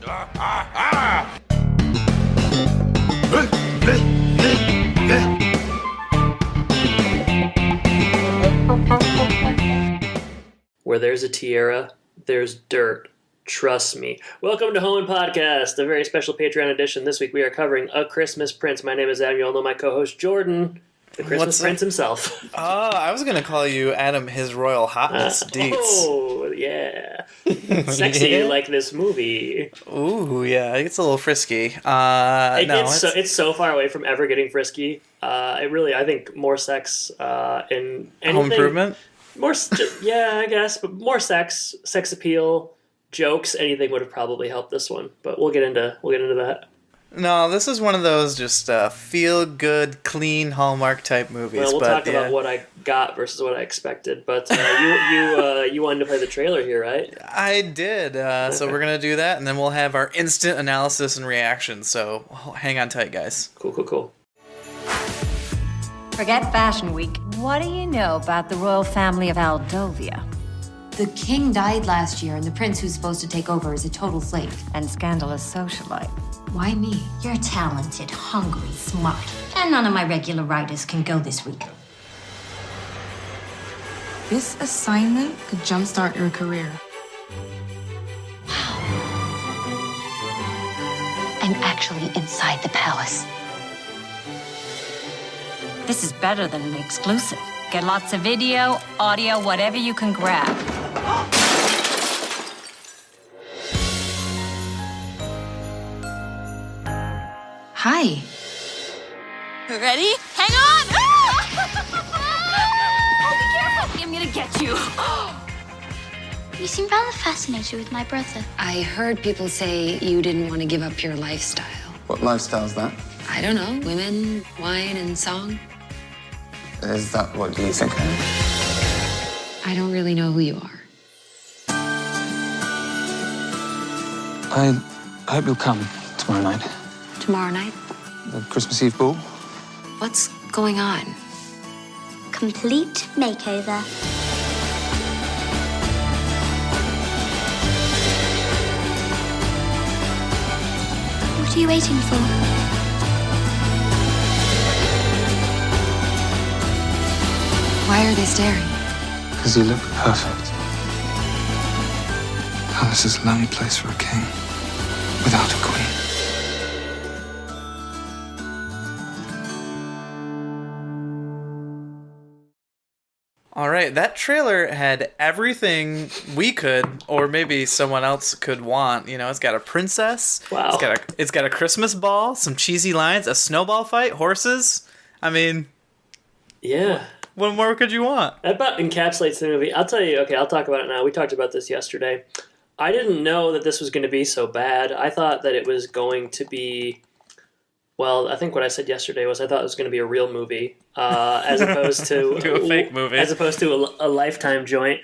Where there's a tiara, there's dirt. Trust me. Welcome to Home and Podcast, a very special Patreon edition. This week we are covering A Christmas Prince. My name is Adam. You all know my co-host Jordan, the Christmas Prince himself. Oh, I was going to call you Adam, his royal hotness deets. Oh, yeah. Sexy Yeah. like this movie. Ooh, yeah, it gets a little frisky. It's so far away from ever getting frisky. I think more sex in anything. Home Improvement? Yeah, I guess, but more sex appeal, jokes, anything would have probably helped this one. But we'll get into that. No, this is one of those just feel-good, clean Hallmark type movies. Well, we'll talk about what I got versus what I expected. But you wanted to play the trailer here, right? I did. So we're gonna do that, and then we'll have our instant analysis and reaction. So hang on tight, guys. Cool. Forget Fashion Week. What do you know about the royal family of Aldovia? The king died last year, and the prince who's supposed to take over is a total flake. And scandalous socialite. Why me? You're talented, hungry, smart, and none of my regular writers can go this week. This assignment could jumpstart your career. I'm actually inside the palace. This is better than an exclusive. Get lots of video, audio, whatever you can grab. Hi. Ready? Hang on! Oh, be careful! I'm gonna get you. You seem rather fascinated with my brother. I heard people say you didn't want to give up your lifestyle. What lifestyle's that? I don't know. Women, wine, and song. Is that what you think I am? I don't really know who you are. I hope you'll come tomorrow night. Tomorrow night? The Christmas Eve ball. What's going on? Complete makeover. What are you waiting for? Why are they staring? Because you look perfect. Palace is a lonely place for a king. Without a queen. All right, that trailer had everything we could, or maybe someone else could want. You know, it's got a princess. Wow. It's got a Christmas ball, some cheesy lines, a snowball fight, horses. I mean, Yeah. what more could you want? That about encapsulates the movie. I'll tell you, okay, I'll talk about it now. We talked about this yesterday. I didn't know that this was going to be so bad. I thought that it was going to be, well, I think what I said yesterday was I thought it was going to be a real movie, as opposed to To a fake movie. as opposed to a Lifetime joint.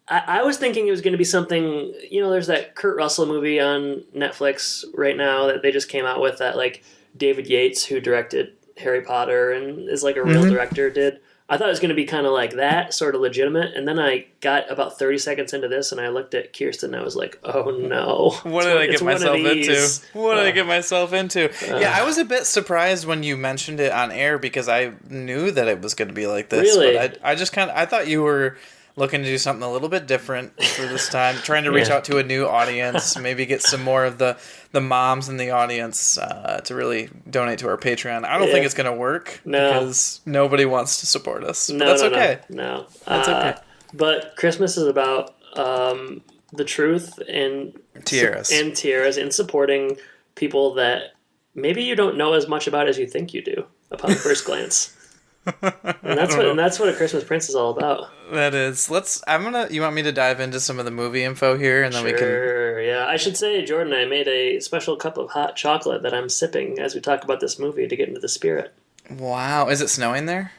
I was thinking it was going to be something, there's that Kurt Russell movie on Netflix right now that they just came out with that, like, David Yates, who directed Harry Potter and is like a real director, did. I thought it was going to be kind of like that, sort of legitimate, and then I got about 30 seconds into this, and I looked at Kirsten, and I was like, oh no. What did I get myself into? What did I get my... myself into? Yeah, I was a bit surprised when you mentioned it on air because I knew that it was going to be like this. Really? But I thought you were looking to do something a little bit different for this time, trying to reach out to a new audience, maybe get some more of the moms in the audience to really donate to our Patreon. I don't think it's going to work because nobody wants to support us. But that's okay. No. That's okay. But Christmas is about the truth and tiaras. And supporting people that maybe you don't know as much about as you think you do upon first glance. And that's what A Christmas Prince is all about. That is. You want me to dive into some of the movie info here and then we can... Sure, yeah. I should say, Jordan, I made a special cup of hot chocolate that I'm sipping as we talk about this movie to get into the spirit. Wow. Is it snowing there?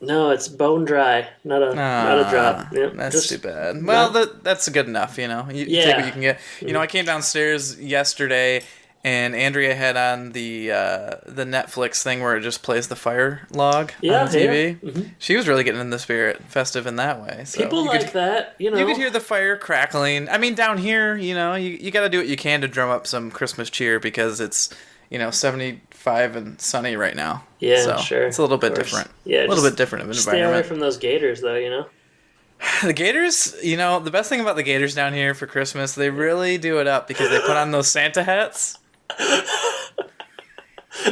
No, it's bone dry. Not a drop. Yep, that's too bad. Well, that's good enough, You take what you can get. I came downstairs yesterday And Andrea had on the Netflix thing where it just plays the fire log on TV. Yeah. Mm-hmm. She was really getting in the spirit, festive in that way. So People like that, you know. You could hear the fire crackling. I mean, down here, you know, you got to do what you can to drum up some Christmas cheer because it's, 75 and sunny right now. Yeah, so sure. It's a little bit different. Yeah, a little bit different of an stay environment. away from those gators, though, you know. The Gators, the best thing about the Gators down here for Christmas, they really do it up because they put on those Santa hats.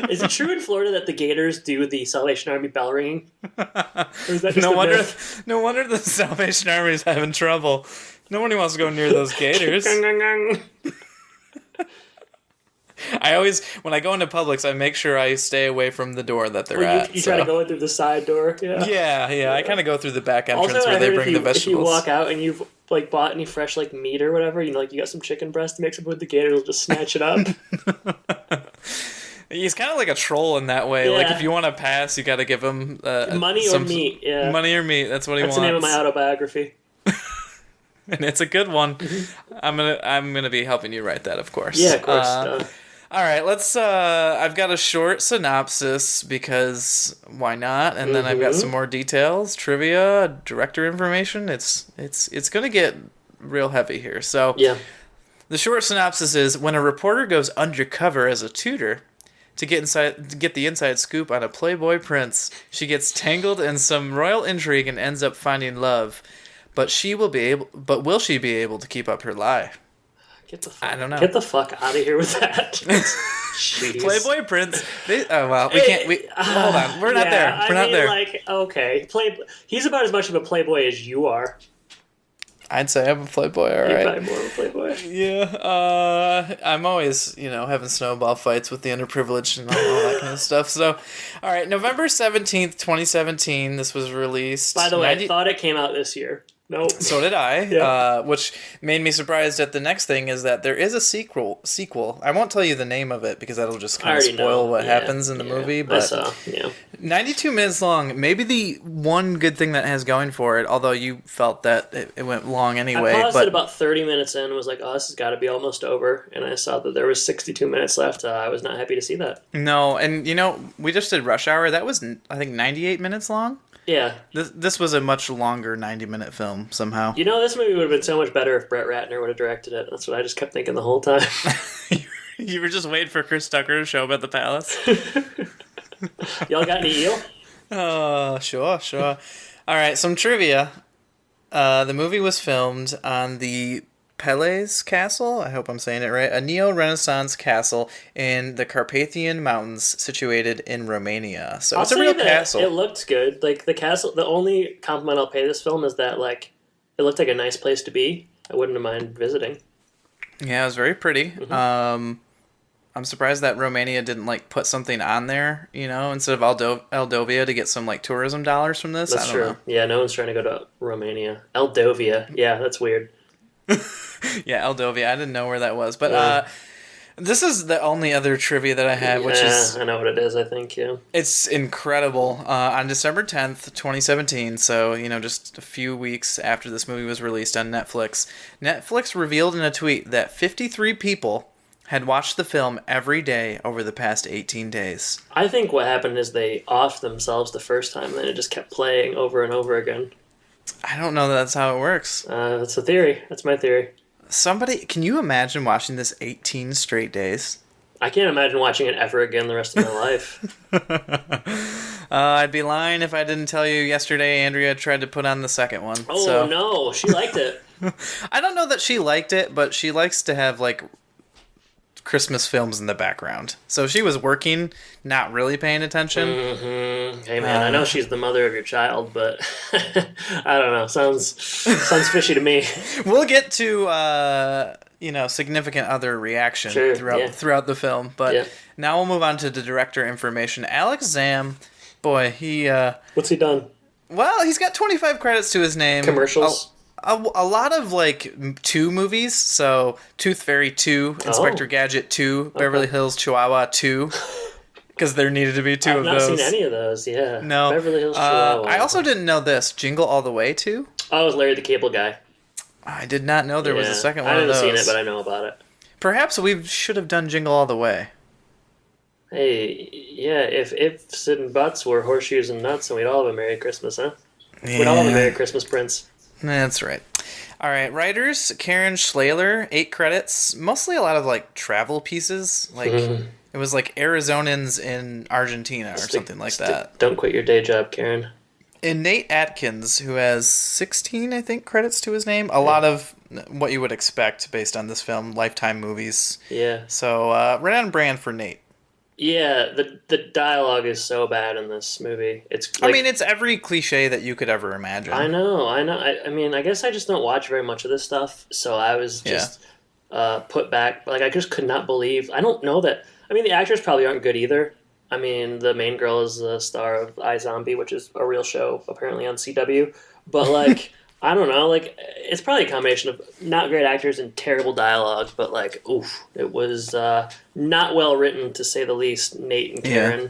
Is it true in Florida that the Gators do the Salvation Army bell ringing? Or is that just No a wonder, myth? no wonder the Salvation Army is having trouble. Nobody wants to go near those Gators. Gang, gang, gang. I always, when I go into Publix, I make sure I stay away from the door that they're at. You try to go in through the side door. Yeah. I kind of go through the back entrance Also, where I they heard bring the vegetables. if you walk out and you've bought any fresh meat or whatever, you got some chicken breast to mix up with the Gators, will just snatch it up. He's kind of like a troll in that way. Yeah. Like if you want to pass, you got to give him Money or meat. Yeah, money or meat. That's what he wants. That's the name of my autobiography. And it's a good one. I'm gonna be helping you write that, of course. Yeah, of course. All right, let's. I've got a short synopsis because why not? And then I've got some more details, trivia, director information. It's gonna get real heavy here. So Yeah. the short synopsis is: when a reporter goes undercover as a tutor to get the inside scoop on a Playboy prince, she gets tangled in some royal intrigue and ends up finding love. But will she be able to keep up her lie? I don't know. Get the fuck out of here with that. Jeez. Playboy Prince. We can't. Hold on. We're not there. We're not there. Okay. He's about as much of a playboy as you are. I'd say I'm a playboy. All You're right. probably more of a playboy. Yeah. I'm always, having snowball fights with the underprivileged and all that kind of stuff. So, all right. November 17th, 2017. This was released. By the way, I thought it came out this year. Nope. So did I, Yeah. which made me surprised at the next thing is that there is a sequel. I won't tell you the name of it because that'll just kind of spoil what happens in the movie. But 92 minutes long. Maybe the one good thing that has going for it, although you felt that it went long anyway. I paused it about 30 minutes in and was like, oh, this has got to be almost over. And I saw that there was 62 minutes left. I was not happy to see that. No, and we just did Rush Hour. That was, I think, 98 minutes long. Yeah. This was a much longer 90-minute film somehow. This movie would have been so much better if Brett Ratner would have directed it. That's what I just kept thinking the whole time. You were just waiting for Chris Tucker to show up at the palace? Y'all got any eel? Oh, sure. All right, some trivia. The movie was filmed on the Peles Castle, I hope I'm saying it right, a neo-Renaissance castle in the Carpathian Mountains situated in Romania. So it's a real castle. It looked good. The castle, the only compliment I'll pay this film is that, it looked like a nice place to be. I wouldn't have mind visiting. Yeah, it was very pretty. Mm-hmm. I'm surprised that Romania didn't, put something on there, instead of Aldovia to get some, tourism dollars from this. That's I don't true. know. Yeah, no one's trying to go to Romania. Aldovia. Yeah, that's weird. Yeah, Aldovia. I didn't know where that was. But this is the only other trivia that I have, which is... I know what it is, I think, yeah. It's incredible. On December 10th, 2017, so, just a few weeks after this movie was released on Netflix, Netflix revealed in a tweet that 53 people had watched the film every day over the past 18 days. I think what happened is they offed themselves the first time, and then it just kept playing over and over again. I don't know that that's how it works. That's a theory. That's my theory. Can you imagine watching this 18 straight days? I can't imagine watching it ever again the rest of my life. I'd be lying if I didn't tell you yesterday Andrea tried to put on the second one. Oh, no. She liked it. I don't know that she liked it, but she likes to have, Christmas films in the background. So she was working, not really paying attention. Mm-hmm. Hey, man, I know she's the mother of your child, but I don't know. Sounds fishy to me. We'll get to, significant other reaction throughout the film. But now we'll move on to the director information. Alex Zam, boy, he... What's he done? Well, he's got 25 credits to his name. Commercials? A lot of 2 movies, so Tooth Fairy 2, Inspector Gadget 2, Beverly Hills Chihuahua 2, because there needed to be 2 of those. I've not seen any of those, yeah. No. Beverly Hills Chihuahua. I also didn't know this, Jingle All the Way 2? Oh, it was Larry the Cable Guy. I did not know there was a second one of those. I haven't seen it, but I know about it. Perhaps we should have done Jingle All the Way. Hey, yeah, if ifs and buts were horseshoes and nuts, and we'd all have a Merry Christmas, huh? Yeah. We'd all have a Merry Christmas, Prince. That's right. All right, writers, Karen Schlaler, 8 credits. Mostly a lot of, like, travel pieces. Like, it was, like, Arizonans in Argentina or something like that. Don't quit your day job, Karen. And Nate Atkins, who has 16, I think, credits to his name. A lot of what you would expect based on this film, Lifetime movies. Yeah. So, right on brand for Nate. Yeah, the dialogue is so bad in this movie. It's like, I mean, it's every cliche that you could ever imagine. I know. I mean, I guess I just don't watch very much of this stuff, so I was just put back. Like, I just could not believe. I don't know that. I mean, the actors probably aren't good either. I mean, the main girl is the star of iZombie, which is a real show apparently on CW. But like, I don't know. Like, it's probably a combination of not great actors and terrible dialogue. But like, oof, it was not well written to say the least. Nate and Karen. Yeah.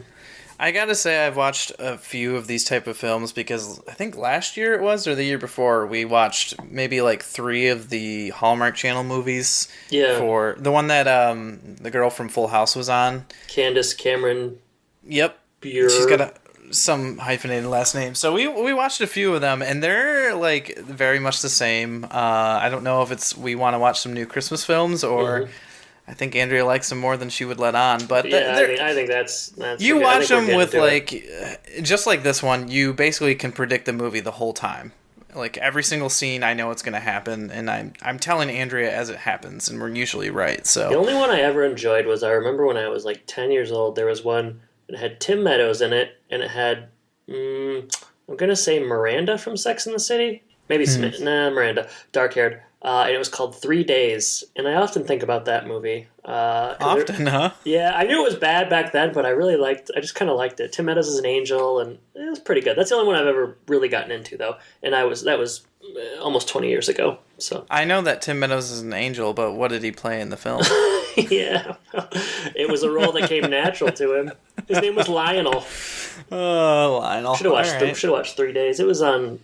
I gotta say, I've watched a few of these type of films because I think last year it was, or the year before, we watched maybe like 3 of the Hallmark Channel movies. Yeah. For the one that the girl from Full House was on. Candace Cameron. Yep. Buer. She's got some hyphenated last name. So we watched a few of them, and they're like very much the same. I don't know if we want to watch some new Christmas films or. I think Andrea likes them more than she would let on, but I think that's you watch them with like just like this one. You basically can predict the movie the whole time. Like every single scene, I know what's going to happen, and I'm telling Andrea as it happens, and we're usually right. So the only one I ever enjoyed was I remember when I was like 10 years old. There was one that had Tim Meadows in it, and it had I'm gonna say Miranda from Sex and the City, maybe Smith. Nah, Miranda, dark haired. And it was called 3 Days, and I often think about that movie. Often, huh? Yeah, I knew it was bad back then, but I just kind of liked it. Tim Meadows is an angel, and it was pretty good. That's the only one I've ever really gotten into, though, and that was almost 20 years ago. So I know that Tim Meadows is an angel, but what did he play in the film? Yeah, it was a role that came natural to him. His name was Lionel. Oh, Lionel. Should have watched 3 Days. It was on,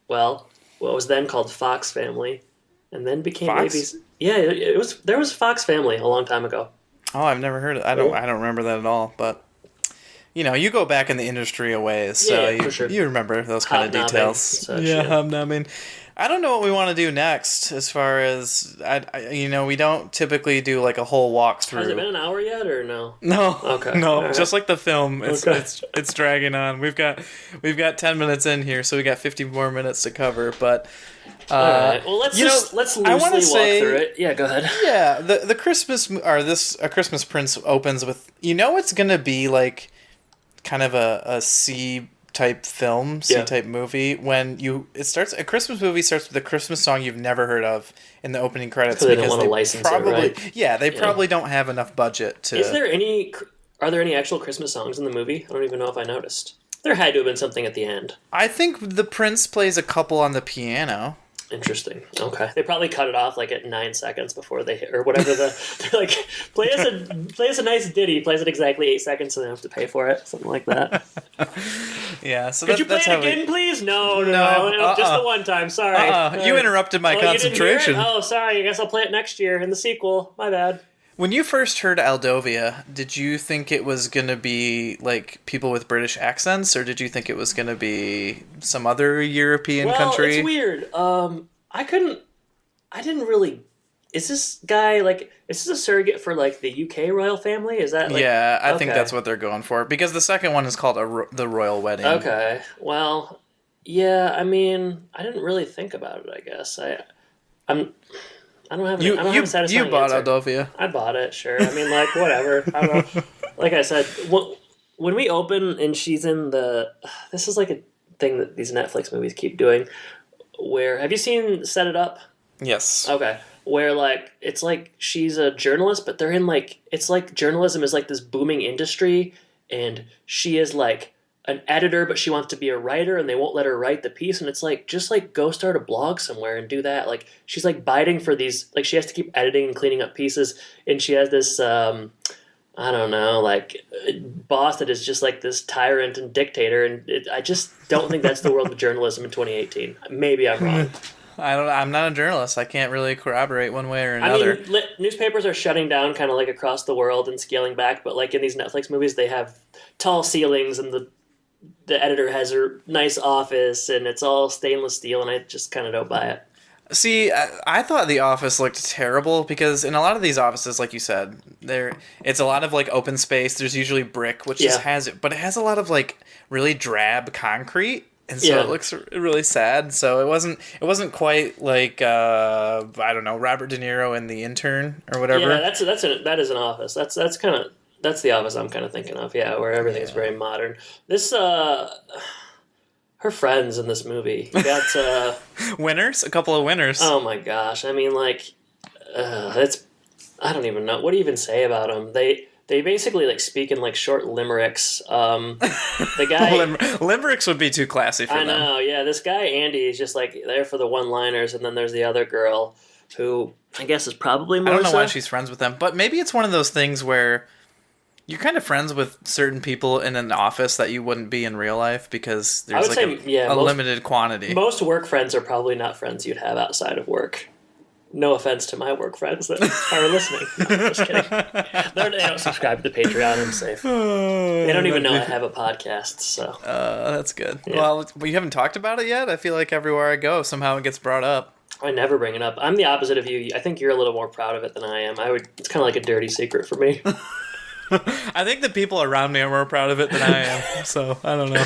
well, what was then called Fox Family. And then became Fox? maybe it was there was Fox Family a long time ago. Oh, I've never heard it. I don't remember that at all. But you know, you go back in the industry a ways, so you remember those kind of details. Such, hobnobbing. I don't know what we want to do next. As far as we don't typically do like a whole walkthrough. Has it been an hour yet, or no? No. Okay. No. Right. Just like the film, it's dragging on. We've got 10 minutes in here, so we got 50 more minutes to cover. But all right. Well, let's loosely walk through it. Yeah, go ahead. Yeah, the Christmas A Christmas Prince opens with it's gonna be like kind of a C type film, type movie. When a Christmas movie starts with a Christmas song you've never heard of in the opening credits because they don't want to license it, right? Yeah, they probably don't have enough budget to. Are there any actual Christmas songs in the movie? I don't even know if I noticed. There had to have been something at the end. I think the Prince plays a couple on the piano. Interesting. Okay. They probably cut it off like at 9 seconds before they hit, or whatever they're like, play us a nice ditty, plays it exactly 8 seconds, so they don't have to pay for it. Something like that. Yeah, so Could you play it again, please? No, just the one time. Sorry. You interrupted my concentration. Oh, sorry. I guess I'll play it next year in the sequel. My bad. When you first heard Aldovia, did you think it was going to be like people with British accents, or did you think it was going to be some other European country? It's weird. I didn't really. Is this guy is this a surrogate for like the UK royal family? Is that yeah? I think that's what they're going for because the second one is called the Royal Wedding. Okay, well, yeah. I mean, I didn't really think about it. I guess I don't have a satisfying You bought answer. Aldovia. I bought it, sure. I mean, like, whatever. I don't know. Like I said, when we open and she's in this is like a thing that these Netflix movies keep doing. Where have you seen Set It Up? Yes. Okay. Where like it's like she's a journalist, but they're in like it's like journalism is like this booming industry, and she is like an editor, but she wants to be a writer, and they won't let her write the piece, and it's like just like go start a blog somewhere and do that. Like she's like biting for these, like she has to keep editing and cleaning up pieces, and she has this I don't know, like boss that is just like this tyrant and dictator, and I just don't think that's the world of journalism in 2018. Maybe I'm wrong. I'm not a journalist. I can't really corroborate one way or I another. mean, newspapers are shutting down kind of like across the world and scaling back, but like in these Netflix movies, they have tall ceilings and the editor has a nice office and it's all stainless steel, and I just kind of don't buy it. See, I thought The Office looked terrible because in a lot of these offices, like you said, it's a lot of like open space. There's usually brick, which just has it, but it has a lot of like really drab concrete, and so it looks really sad. So it wasn't quite like I don't know, Robert De Niro in The Intern or whatever. Yeah, that is an office. That's the office I'm kind of thinking of. Yeah, where everything's very modern. This her friends in this movie. You got winners, a couple of winners. Oh my gosh! I mean, like, it's I don't even know what do you even say about them. They basically like speak in like short limericks. The guy limericks would be too classy for them. I know. Yeah, this guy Andy is just like there for the one-liners, and then there's the other girl who I guess is probably Melissa. I don't know why she's friends with them, but maybe it's one of those things where you're kind of friends with certain people in an office that you wouldn't be in real life because there's like a limited quantity. Most work friends are probably not friends you'd have outside of work. No offense to my work friends that are listening. No, I'm just kidding. They don't subscribe to the Patreon. I'm safe. They don't even know I have a podcast. So that's good. Yeah. Well, we haven't talked about it yet. I feel like everywhere I go, somehow it gets brought up. I never bring it up. I'm the opposite of you. I think you're a little more proud of it than I am. It's kind of like a dirty secret for me. I think the people around me are more proud of it than I am, so I don't know.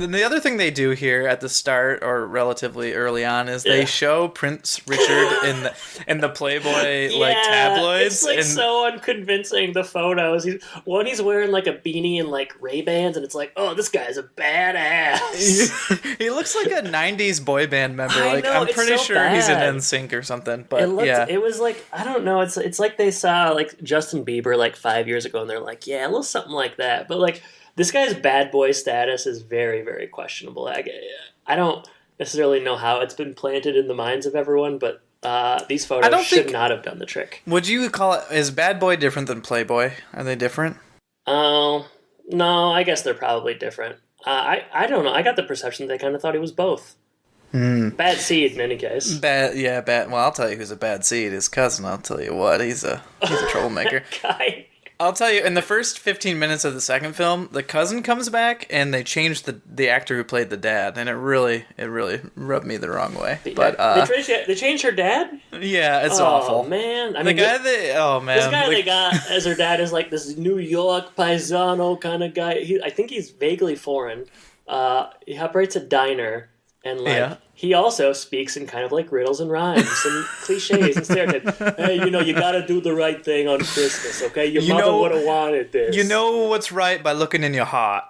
The other thing they do here at the start or relatively early on is they show Prince Richard in the Playboy like tabloids. It's like so unconvincing. The photos. He's wearing like a beanie and like Ray-Bans, and it's like, oh, this guy's a badass. He looks like a '90s boy band member. I know, I'm pretty so sure bad. he's in NSYNC or something. But it was like I don't know. It's like they saw like Justin Bieber like 5 years ago, and they're like, yeah, a little something like that. But like this guy's bad boy status is very, very questionable. I don't necessarily know how it's been planted in the minds of everyone, but these photos should not have done the trick. Would you call it? Is bad boy different than Playboy? Are they different? Oh no, I guess they're probably different. I don't know. I got the perception they kind of thought he was both. Bad seed in any case. Bad. Well, I'll tell you who's a bad seed. His cousin. I'll tell you what. He's a troublemaker. Guy. I'll tell you. In the first 15 minutes of the second film, the cousin comes back and they changed the actor who played the dad, and it really rubbed me the wrong way. But they changed her dad. Yeah, it's awful. Oh man, this guy they got as her dad is like this New York paisano kind of guy. I think he's vaguely foreign. He operates a diner. And he also speaks in kind of like riddles and rhymes and cliches and stereotypes. Hey, you gotta do the right thing on Christmas, okay? Your mother would have wanted this. You know what's right by looking in your heart.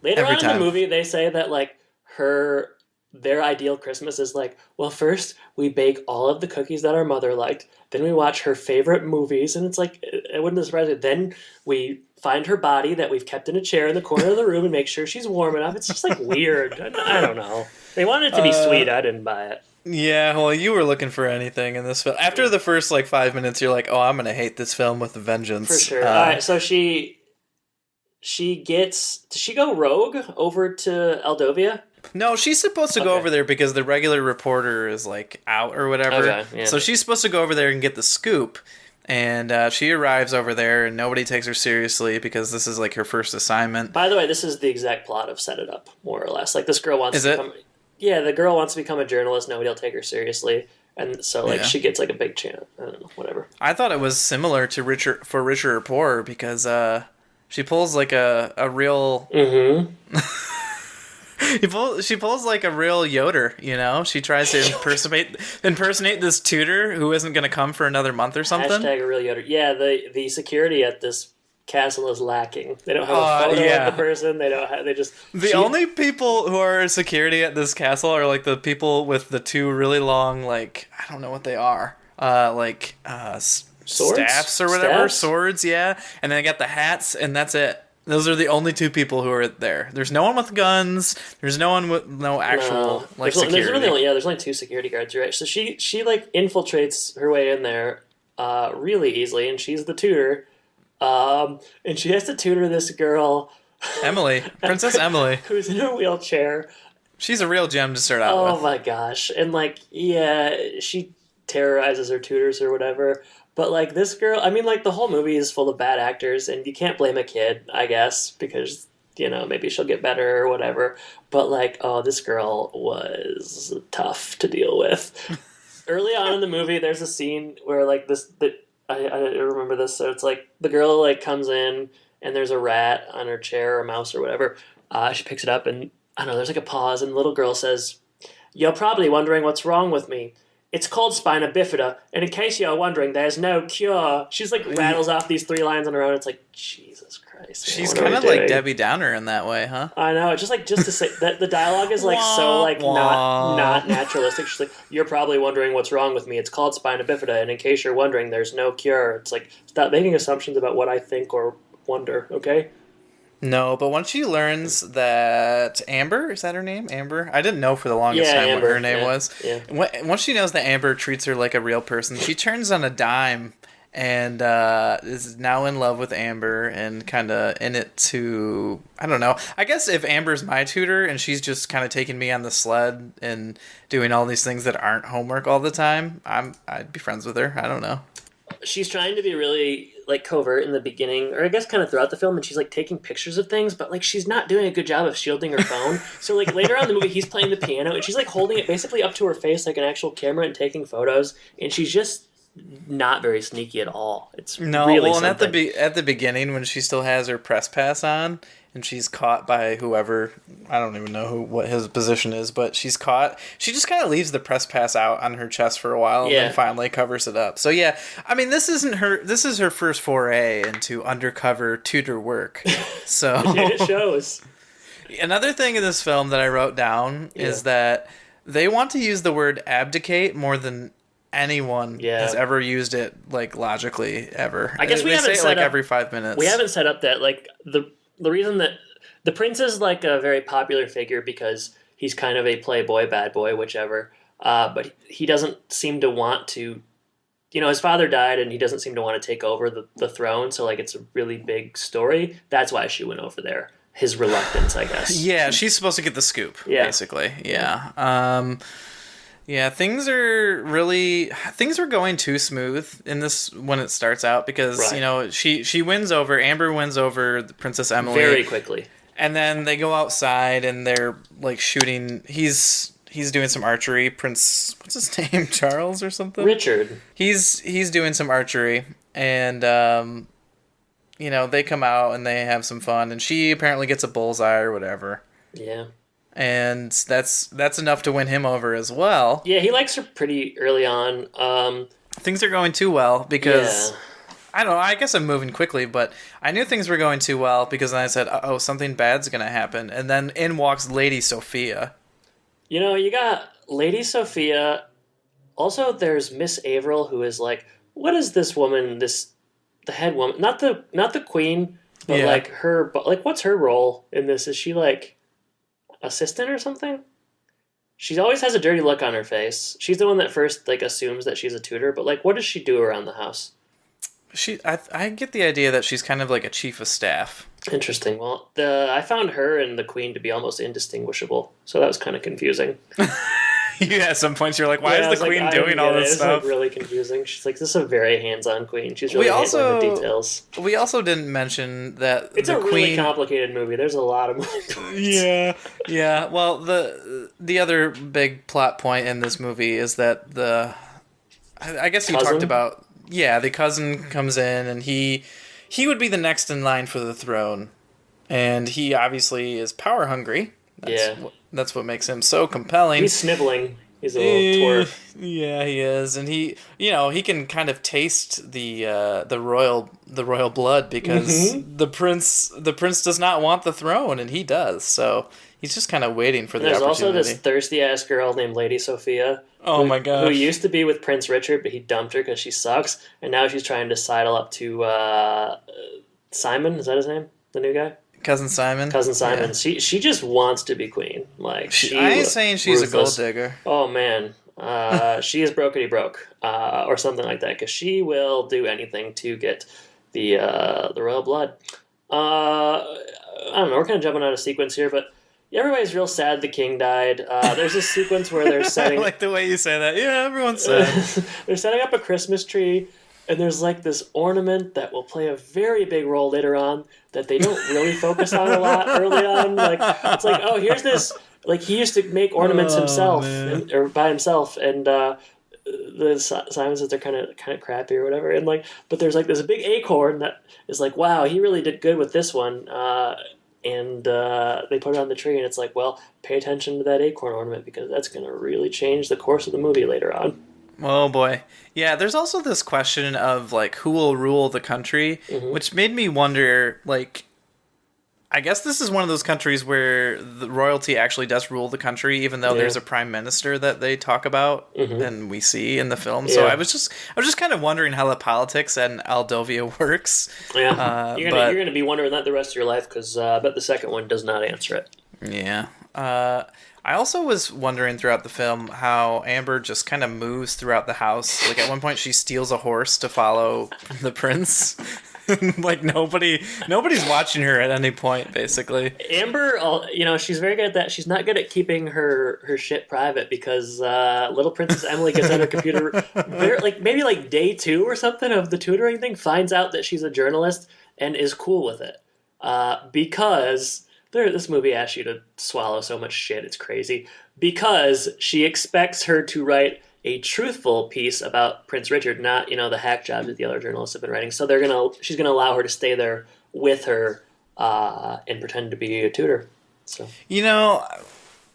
Later on in the movie, they say that like their ideal Christmas is like, well, first we bake all of the cookies that our mother liked, then we watch her favorite movies, and it's like it wouldn't surprise me. Then we find her body that we've kept in a chair in the corner of the room and make sure she's warm enough. It's just like weird. I don't know. They wanted it to be sweet. I didn't buy it. Yeah, well, you were looking for anything in this film. After the first, 5 minutes, you're like, oh, I'm going to hate this film with a vengeance. For sure. All right, so she gets... Does she go rogue over to Eldovia? No, she's supposed to go over there because the regular reporter is, out or whatever. Okay, yeah. So she's supposed to go over there and get the scoop. And she arrives over there, and nobody takes her seriously because this is, her first assignment. By the way, this is the exact plot of Set It Up, more or less. This girl wants to become... Yeah, the girl wants to become a journalist. Nobody will take her seriously. And so, she gets, a big chance. I don't know, whatever. I thought it was similar to Richer or Poorer because she pulls, a real... Mm-hmm. She pulls like a real Yoder, She tries to impersonate this tutor who isn't going to come for another month or something. Hashtag a real Yoder. Yeah, the security at this castle is lacking. They don't have a photo of the person. Only people who are security at this castle are the people with the two really long I don't know what they are. Swords? Staffs or whatever. Swords, yeah. And then they got the hats, and that's it. Those are the only two people who are there. There's no one with guns. There's no one with no actual security. There's only two security guards, right? So she infiltrates her way in there really easily, and she's the tutor. And she has to tutor this girl, Emily, Princess Emily, who's in her wheelchair. She's a real gem to start out Oh with. my gosh. And like, yeah, she terrorizes her tutors or whatever. But like this girl, I mean, like the whole movie is full of bad actors, and you can't blame a kid, I guess, because maybe she'll get better or whatever. But like, oh, this girl was tough to deal with. Early on in the movie, there's a scene where like I remember this. So it's like the girl like comes in and there's a rat on her chair or a mouse or whatever. She picks it up and I don't know. There's like a pause and the little girl says, "You're probably wondering what's wrong with me. It's called spina bifida, and in case you're wondering, there's no cure." She's like rattles off these 3 lines on her own. It's like, Jesus Christ. She's kind of like Debbie Downer in that way, huh? I know. It's just to say that the dialogue is like so like not naturalistic. She's like, "You're probably wondering what's wrong with me. It's called spina bifida, and in case you're wondering, there's no cure." It's like, stop making assumptions about what I think or wonder, okay? No, but once she learns that Amber, is that her name? Amber? I didn't know for the longest time Amber, what her name was. Yeah. Once she knows that Amber treats her like a real person, she turns on a dime and is now in love with Amber and kind of in it to, I don't know. I guess if Amber's my tutor and she's just kind of taking me on the sled and doing all these things that aren't homework all the time, I'd be friends with her. I don't know. She's trying to be really like covert in the beginning, or I guess kind of throughout the film, and she's like taking pictures of things, but like she's not doing a good job of shielding her phone. So like later on in the movie, he's playing the piano, and she's like holding it basically up to her face like an actual camera and taking photos, and she's just not very sneaky at all. It's really and something. at the beginning when she still has her press pass on and she's caught by whoever, I don't even know what his position is, but she's caught. She just kind of leaves the press pass out on her chest for a while and then finally covers it up. So yeah, I mean this is her first foray into undercover tutor work. So It shows. Another thing in this film that I wrote down is that they want to use the word abdicate more than anyone has ever used it, like, logically ever. I guess we they haven't say it set like up, every 5 minutes. We haven't set up that like the reason that the prince is like a very popular figure because he's kind of a playboy, bad boy, whichever. But he doesn't seem to want to. His father died, and he doesn't seem to want to take over the throne. So like, it's a really big story. That's why she went over there. His reluctance, I guess. Yeah, she's supposed to get the scoop. Basically. Yeah. Yeah, things are going too smooth in this when it starts out because she wins over Amber wins over the Princess Emily very quickly, and then they go outside and they're like shooting. He's doing some archery. Prince, what's his name? Charles or something? Richard. He's doing some archery and they come out and they have some fun and she apparently gets a bullseye or whatever. Yeah. And that's enough to win him over as well. Yeah, he likes her pretty early on. Things are going too well because I don't know. I guess I'm moving quickly, but I knew things were going too well because then I said, "Oh, something bad's gonna happen," and then in walks Lady Sophia. You got Lady Sophia. Also, there's Miss Averill, who is like, what is this woman? The head woman, not the queen, but like her. Like, what's her role in this? Is she like assistant or something? She always has a dirty look on her face. She's the one that first like assumes that she's a tutor, but like, what does she do around the house? I get the idea that she's kind of like a chief of staff. Interesting. Well, I found her and the queen to be almost indistinguishable, so that was kind of confusing. At some points you're like, why is the queen doing all this stuff? It's like really confusing. She's like, this is a very hands-on queen. She's really handling the details. We also didn't mention that it's a really complicated movie. There's a lot of moving parts. Yeah. Well, the other big plot point in this movie is that I guess you talked about the cousin comes in and he would be the next in line for the throne, and he obviously is power hungry. That's what makes him so compelling. He's sniveling. He's a little twerp. Yeah, he is, and he can kind of taste the royal blood because the prince does not want the throne, and he does. So he's just kind of waiting for the opportunity. There's also this thirsty ass girl named Lady Sophia. Oh my gosh! Who used to be with Prince Richard, but he dumped her because she sucks, and now she's trying to sidle up to Simon. Is that his name? The new guy. Cousin Simon. Yeah. She just wants to be queen. Like I ain't saying she's ruthless. a gold digger. Oh man, she is brokety broke, or something like that. Because she will do anything to get the royal blood. I don't know. We're kind of jumping out of sequence here, but everybody's real sad the king died. There's a sequence where they're setting... I like the way you say that. Yeah, everyone's sad. They're setting up a Christmas tree, and there's like this ornament that will play a very big role later on that they don't really focus on a lot early on. Like, it's like, oh, here's this... Like, he used to make ornaments himself, or by himself, and the Simon says they're kind of crappy or whatever, and like, but there's like this big acorn that is like, wow, he really did good with this one, and they put it on the tree, and it's like, well, pay attention to that acorn ornament because that's going to really change the course of the movie later on. Oh boy. Yeah, there's also this question of like who will rule the country, which made me wonder, like, I guess this is one of those countries where the royalty actually does rule the country, even though there's a prime minister that they talk about and we see in the film. So I was just kind of wondering how the politics in Aldovia works. Yeah, you're gonna be wondering that the rest of your life because I bet the second one does not answer it. Yeah. I also was wondering throughout the film how Amber just kind of moves throughout the house. Like at one point she steals a horse to follow the prince. Like nobody's watching her at any point, basically. Amber, she's very good at that. She's not good at keeping her shit private because little Princess Emily gets on her computer, maybe like day 2 or something of the tutoring thing, finds out that she's a journalist and is cool with it because this movie asks you to swallow so much shit, it's crazy. Because she expects her to write a truthful piece about Prince Richard, not, the hack jobs that the other journalists have been writing. So she's gonna allow her to stay there with her and pretend to be a tutor. So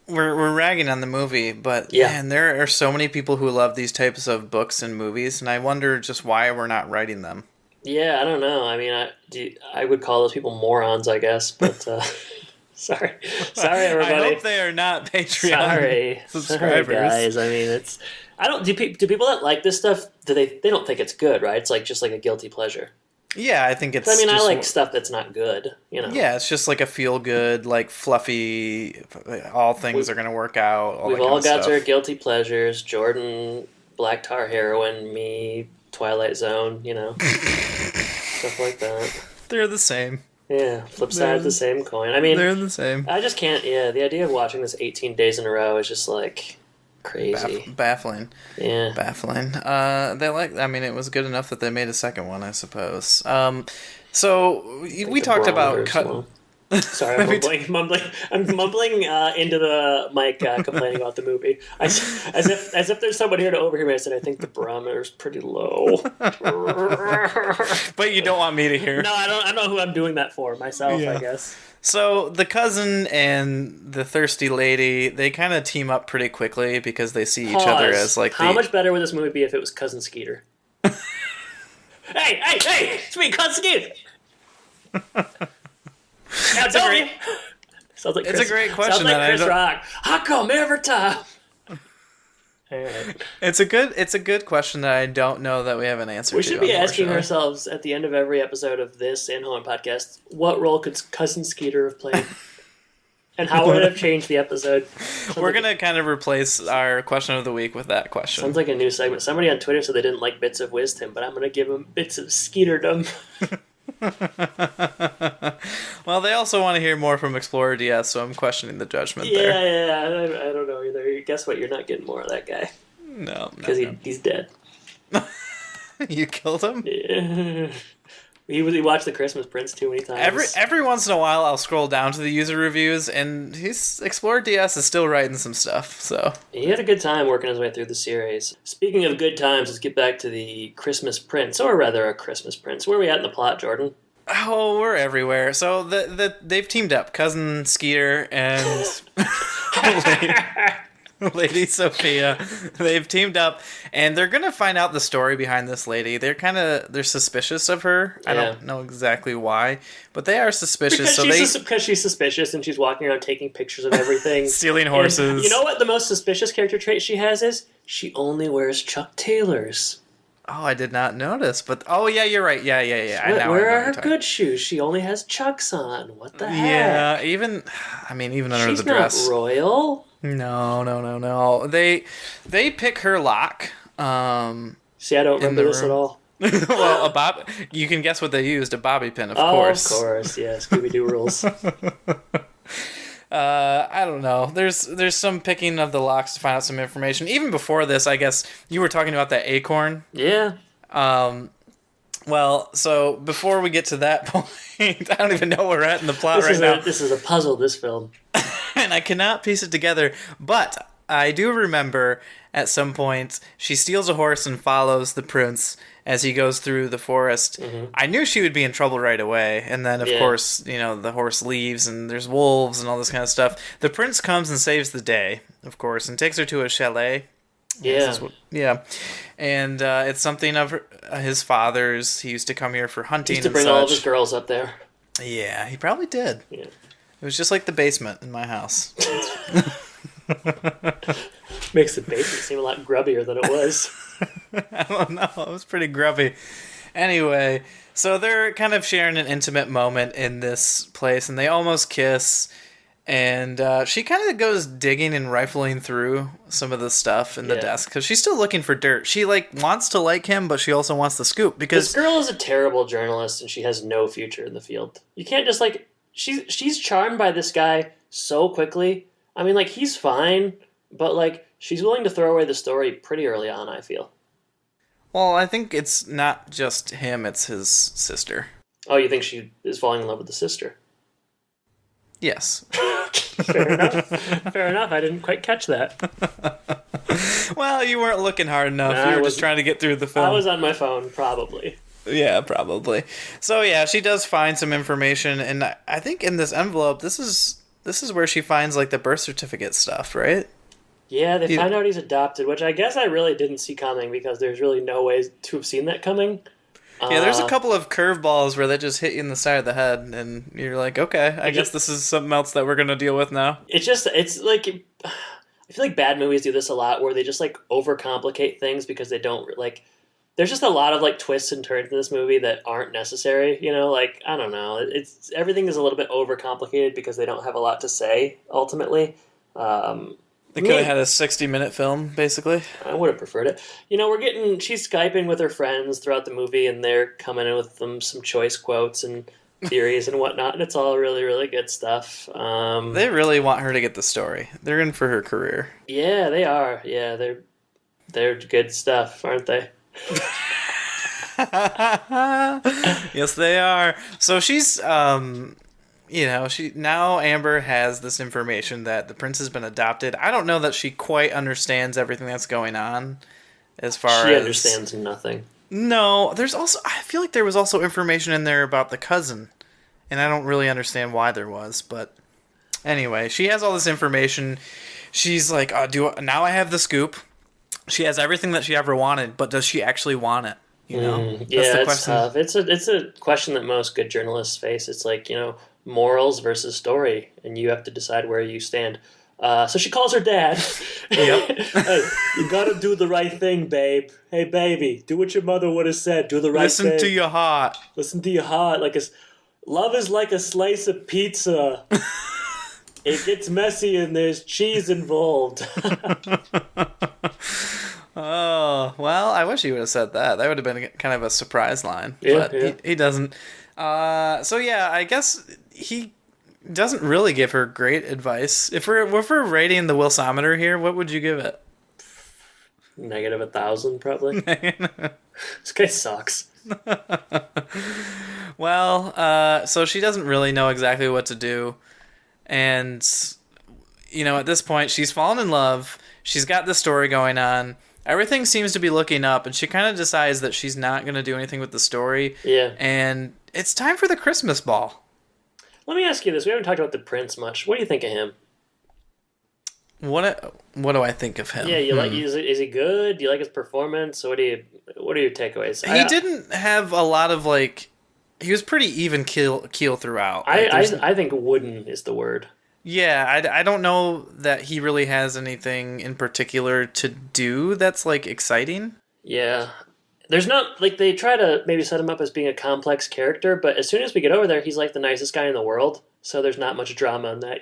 we're ragging on the movie, but man, there are so many people who love these types of books and movies, and I wonder just why we're not writing them. Yeah, I don't know. I mean, I would call those people morons, I guess, but sorry, everybody. I hope they are not Patreon subscribers. Sorry, guys. I mean, do people that like this stuff, they don't think it's good, right? It's like just like a guilty pleasure. Yeah, I think it's... I mean, I like stuff that's not good, Yeah, it's just like a feel-good, like fluffy, all things are going to work out. We've all got our guilty pleasures. Jordan, Black Tar Heroin, me, Twilight Zone, stuff like that. They're the same. Yeah, flip side of the same coin. I mean... They're the same. I just can't, the idea of watching this 18 days in a row is just like... crazy. Baffling. Yeah. Baffling. It was good enough that they made a second one, I suppose. So we talked about Sorry, I'm mumbling. I'm mumbling into the mic, complaining about the movie. As if there's someone here to overhear me. I said I think the barometer's pretty low. But you don't want me to hear. No, I don't. I don't know who I'm doing that for. Myself, I guess. So the cousin and the thirsty lady, they kind of team up pretty quickly because they see each other as like. How much better would this movie be if it was Cousin Skeeter? Hey! Sweet Cousin Skeeter. It's a great question. Sounds like Chris Rock. How come every time? Right. It's a good question that I don't know that we have an answer to. We should be asking ourselves at the end of every episode of this and Home Podcast, what role could Cousin Skeeter have played? And how would it have changed the episode? We're going to kind of replace our question of the week with that question. Sounds like a new segment. Somebody on Twitter said they didn't like bits of wisdom, but I'm going to give them bits of Skeeterdom. Well, they also want to hear more from Explorer DS, so I'm questioning the judgment there. Yeah, I don't know either. Guess what? You're not getting more of that guy. No. Because he's dead. You killed him? Yeah. He watched The Christmas Prince too many times. Every once in a while, I'll scroll down to the user reviews, and Explorer DS is still writing some stuff. So he had a good time working his way through the series. Speaking of good times, let's get back to the Christmas Prince, or rather, a Christmas Prince. Where are we at in the plot, Jordan? Oh, we're everywhere. So they've teamed up, Cousin Skeeter and Lady Sophia. They've teamed up, and they're gonna find out the story behind this lady. They're suspicious of her. I don't know exactly why, but they are suspicious. Because she's suspicious, and she's walking around taking pictures of everything, stealing horses. And you know what the most suspicious character trait she has is? She only wears Chuck Taylors. Oh, I did not notice, but yeah, you're right. Yeah. Where are her good shoes? She only has Chucks on. What the heck? Yeah, even under the dress. She's not royal. No. They pick her lock. See, I don't remember this at all. Well, you can guess what they used, a bobby pin, of course. Of course, yeah. Scooby-Doo rules. I don't know. There's some picking of the locks to find out some information. Even before this, I guess you were talking about that acorn. Yeah. Well, so before we get to that point, I don't even know where we're at in the plot now. This is a puzzle, this film. And I cannot piece it together, but I do remember at some point she steals a horse and follows the prince as he goes through the forest. Mm-hmm. I knew she would be in trouble right away, and then of course, the horse leaves and there's wolves and all this kind of stuff. The prince comes and saves the day, of course, and takes her to a chalet. Yeah. And it's something of his father's. He used to come here for hunting. He used to bring all of his girls up there. Yeah, he probably did. Yeah. It was just like the basement in my house. Makes the basement seem a lot grubbier than it was. I don't know. It was pretty grubby. Anyway, so they're kind of sharing an intimate moment in this place, and they almost kiss. And she kind of goes digging and rifling through some of the stuff in the desk because she's still looking for dirt. She wants to like him, but she also wants the scoop because this girl is a terrible journalist and she has no future in the field. You can't just she's charmed by this guy so quickly. I mean, he's fine, but she's willing to throw away the story pretty early on, I feel. Well, I think it's not just him; it's his sister. Oh, you think she is falling in love with the sister? Yes. Fair enough. Fair enough. I didn't quite catch that. Well, you weren't looking hard enough. You were just trying to get through the film. I was on my phone, probably. Yeah, probably. So yeah, she does find some information, and I think in this envelope, this is where she finds the birth certificate stuff, right? Yeah, they find out he's adopted, which I guess I really didn't see coming because there's really no way to have seen that coming. Yeah, there's a couple of curveballs where they just hit you in the side of the head, and you're like, okay, I guess this is something else that we're going to deal with now. I feel like bad movies do this a lot, where they just, overcomplicate things because they don't, there's just a lot of, twists and turns in this movie that aren't necessary, I don't know. Everything is a little bit overcomplicated because they don't have a lot to say, ultimately. They could have had a 60-minute film, basically. I would have preferred it. She's Skyping with her friends throughout the movie, and they're coming in with some choice quotes and theories and whatnot, and it's all really, really good stuff. They really want her to get the story. They're in for her career. Yeah, they are. Yeah, they're good stuff, aren't they? Yes, they are. So she's... now Amber has this information that the prince has been adopted. I don't know that she quite understands everything that's going on as far as... She understands nothing. No, I feel like there was also information in there about the cousin, and I don't really understand why there was, but anyway, she has all this information. She's like, now I have the scoop. She has everything that she ever wanted, but does she actually want it? That's the question. It's tough. It's a question that most good journalists face. It's morals versus story, and you have to decide where you stand. So she calls her dad. Yep. Hey, you gotta do the right thing, babe. Hey, baby, do what your mother would have said. Do the right thing. Listen to your heart. Listen to your heart. Love is like a slice of pizza. It gets messy and there's cheese involved. Oh, well, I wish he would have said that. That would have been kind of a surprise line. Yeah, but he doesn't. So yeah, I guess he doesn't really give her great advice. If we're rating the Wilsometer here, what would you give it? -1,000, probably. This guy sucks. Well, so she doesn't really know exactly what to do. And, at this point, she's fallen in love. She's got this story going on. Everything seems to be looking up, and she kind of decides that she's not going to do anything with the story. Yeah. And it's time for the Christmas ball. Let me ask you this. We haven't talked about the prince much. What do you think of him? What do I think of him? Yeah, is he good? Do you like his performance? What are your takeaways? He didn't have a lot of he was pretty even keel throughout. I think wooden is the word. Yeah, I don't know that he really has anything in particular to do that's exciting. Yeah. There's not, they try to maybe set him up as being a complex character, but as soon as we get over there, he's the nicest guy in the world, so there's not much drama in that,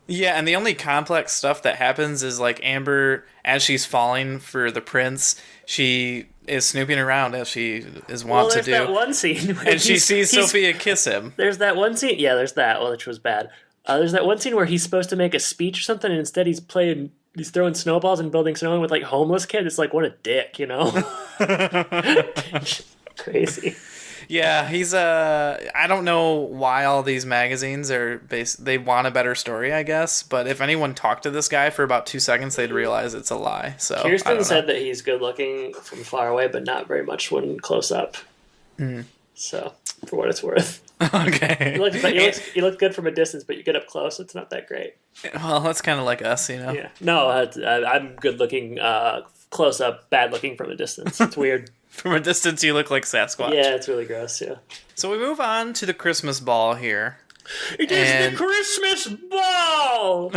Yeah, and the only complex stuff that happens is Amber, as she's falling for the prince, she is snooping around as she is wont to do. There's that one scene where and she sees Sophia kiss him. There's that one scene, yeah, there's that, which was bad. There's that one scene where he's supposed to make a speech or something, and instead he's throwing snowballs and building snowmen with like homeless kids. It's like, what a dick, you know? Crazy. Yeah, he's I don't know why all these magazines are they want a better story, I guess, but if anyone talked to this guy for about 2 seconds, they'd realize it's a lie. So Kirsten said that he's good looking from far away, but not very much when close up. So, for what it's worth. Okay. You look good from a distance, but you get up close, it's not that great. Well, that's kind of like us, you know? Yeah. No, I'm good looking close up, bad looking from a distance. It's weird. From a distance, you look like Sasquatch. Yeah, it's really gross, yeah. So we move on to the Christmas ball here. It is the Christmas ball!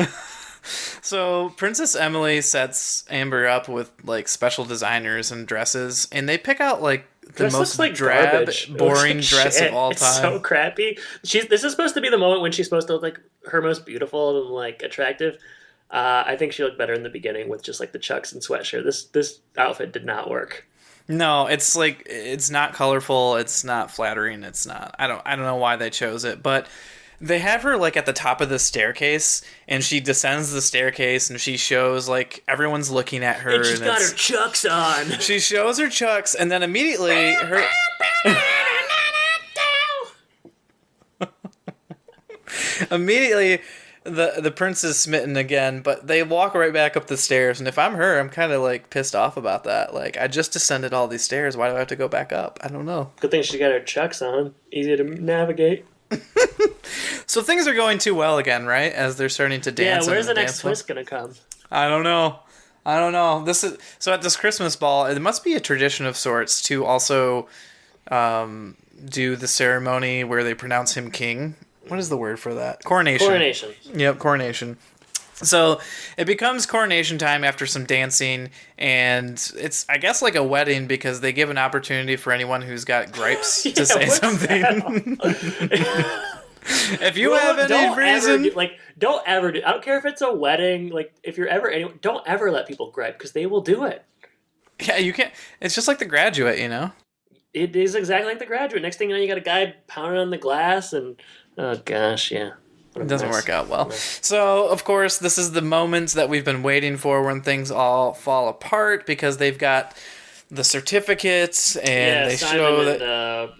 So Princess Emily sets Amber up with like special designers and dresses, and they pick out like the most like drab, garbage. boring Like dress shit. of all time. It's so crappy. This is supposed to be the moment when she's supposed to look like her most beautiful and like attractive. I think she looked better in the beginning with just like the chucks and sweatshirt. This outfit did not work. No, it's like it's not colorful. It's not flattering. It's not. I don't know why they chose it, but they have her like at the top of the staircase, and she descends the staircase, and she shows like everyone's looking at her, And she's got her chucks on. She shows her chucks, and then immediately her. Immediately, the prince is smitten again, but they walk right back up the stairs, and if I'm her, I'm kind of like pissed off about that. Like, I just descended all these stairs. Why do I have to go back up? I don't know. Good thing she got her chucks on. Easy to navigate. So things are going too well again, right? As they're starting to dance. Yeah, where's the next twist gonna come? I don't know. This is so at this Christmas ball. It must be a tradition of sorts to also do the ceremony where they pronounce him king. What is the word for that? Coronation. Coronation. Yep, coronation. So it becomes coronation time after some dancing, and it's, I guess, like a wedding because they give an opportunity for anyone who's got gripes to say something. If you have any reason... Don't ever do... I don't care if it's a wedding. Like, if you're ever... Don't ever let people gripe, because they will do it. Yeah, you can't... It's just like The Graduate, you know? It is exactly like The Graduate. Next thing you know, you got a guy pounding on the glass, and... Oh, gosh, yeah. It doesn't work out well. So, of course, this is the moment that we've been waiting for when things all fall apart because they've got the certificates and they Simon show and, that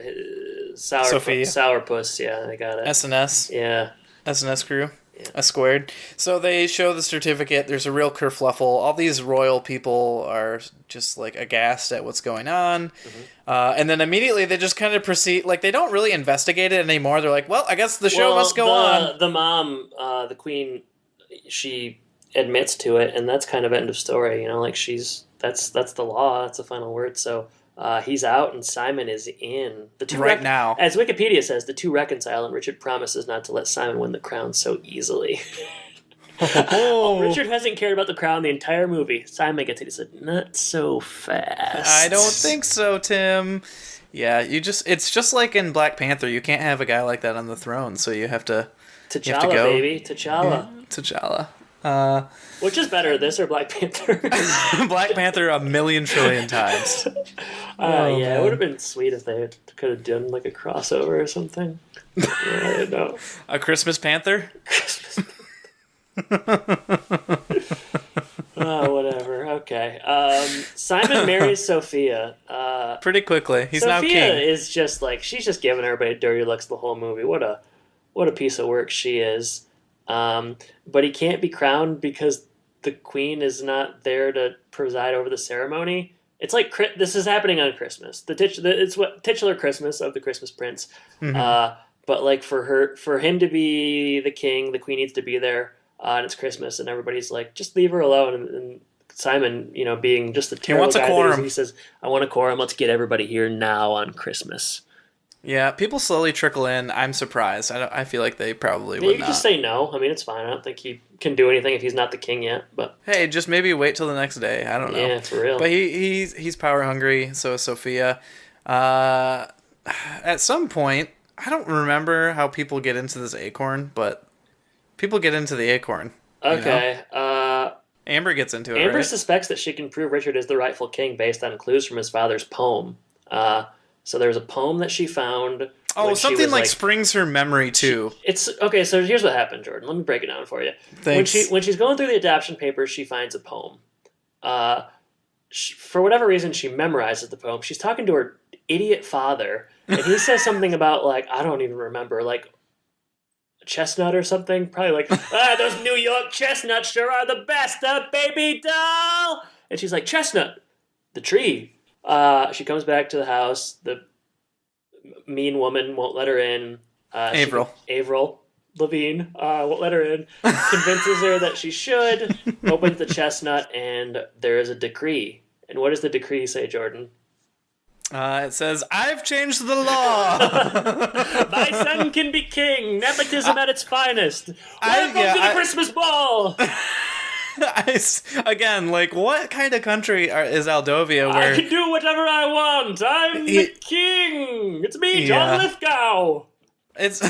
Sourpuss, yeah, they got it. SNS. Yeah. SNS crew. A squared. So they show the certificate. There's a real kerfluffle. All these royal people are just like aghast at what's going on. Mm-hmm. And then immediately they just kind of proceed. Like they don't really investigate it anymore. They're like, well, I guess the show must go on. The mom, the queen, she admits to it, and that's kind of end of story. You know, like that's the law. That's the final word. So he's out, and Simon is in. The two now. As Wikipedia says, the two reconcile, and Richard promises not to let Simon win the crown so easily. Richard hasn't cared about the crown the entire movie. Simon gets it. He said, not so fast. I don't think so, Tim. Yeah, it's just like in Black Panther. You can't have a guy like that on the throne, so you have to... T'Challa, baby. T'Challa. Yeah, T'Challa. Which is better, this or Black Panther? Black Panther 1,000,000 trillion times. Yeah, it would have been sweet if they could have done like a crossover or something. I don't know. A Christmas Panther? Whatever. Okay. Simon marries Sophia. Pretty quickly. He's now king. Sophia is just like, she's just giving everybody dirty looks the whole movie. What a piece of work she is. But he can't be crowned because the queen is not there to preside over the ceremony. It's like this is happening on Christmas. It's what titular Christmas of the Christmas Prince. Mm-hmm. But like for him to be the king, the queen needs to be there, and it's Christmas, and everybody's like, just leave her alone. And Simon, being just the terrible guy that he says, I want a quorum. Let's get everybody here now on Christmas. Yeah, people slowly trickle in. I'm surprised. I feel like they probably would not. You can just say no. I mean, it's fine. I don't think he can do anything if he's not the king yet. But hey, just maybe wait till the next day. I don't know. Yeah, for real. But he's power hungry. So is Sophia. At some point, I don't remember how people get into this acorn, but people get into the acorn. Okay. Amber gets into it. Amber right? suspects that she can prove Richard is the rightful king based on clues from his father's poem. So there's a poem that she found. Oh, something like springs her memory too. It's okay. So here's what happened, Jordan. Let me break it down for you. Thanks. When she's going through the adoption papers, she finds a poem. For whatever reason, she memorizes the poem. She's talking to her idiot father, and he says something about like I don't even remember, like chestnut or something. Probably like those New York chestnuts sure are the best, baby doll. And she's like, chestnut, the tree. She comes back to the house. The mean woman won't let her in. Avril Lavigne won't let her in. Convinces her that she should. Opens the chestnut, and there is a decree. And what does the decree say, Jordan? It says, "I've changed the law. My son can be king. Nepotism at its finest. Welcome to the Christmas ball." Again, like, what kind of country is Aldovia where... I can do whatever I want. I'm the king. It's me, John Lithgow. It's...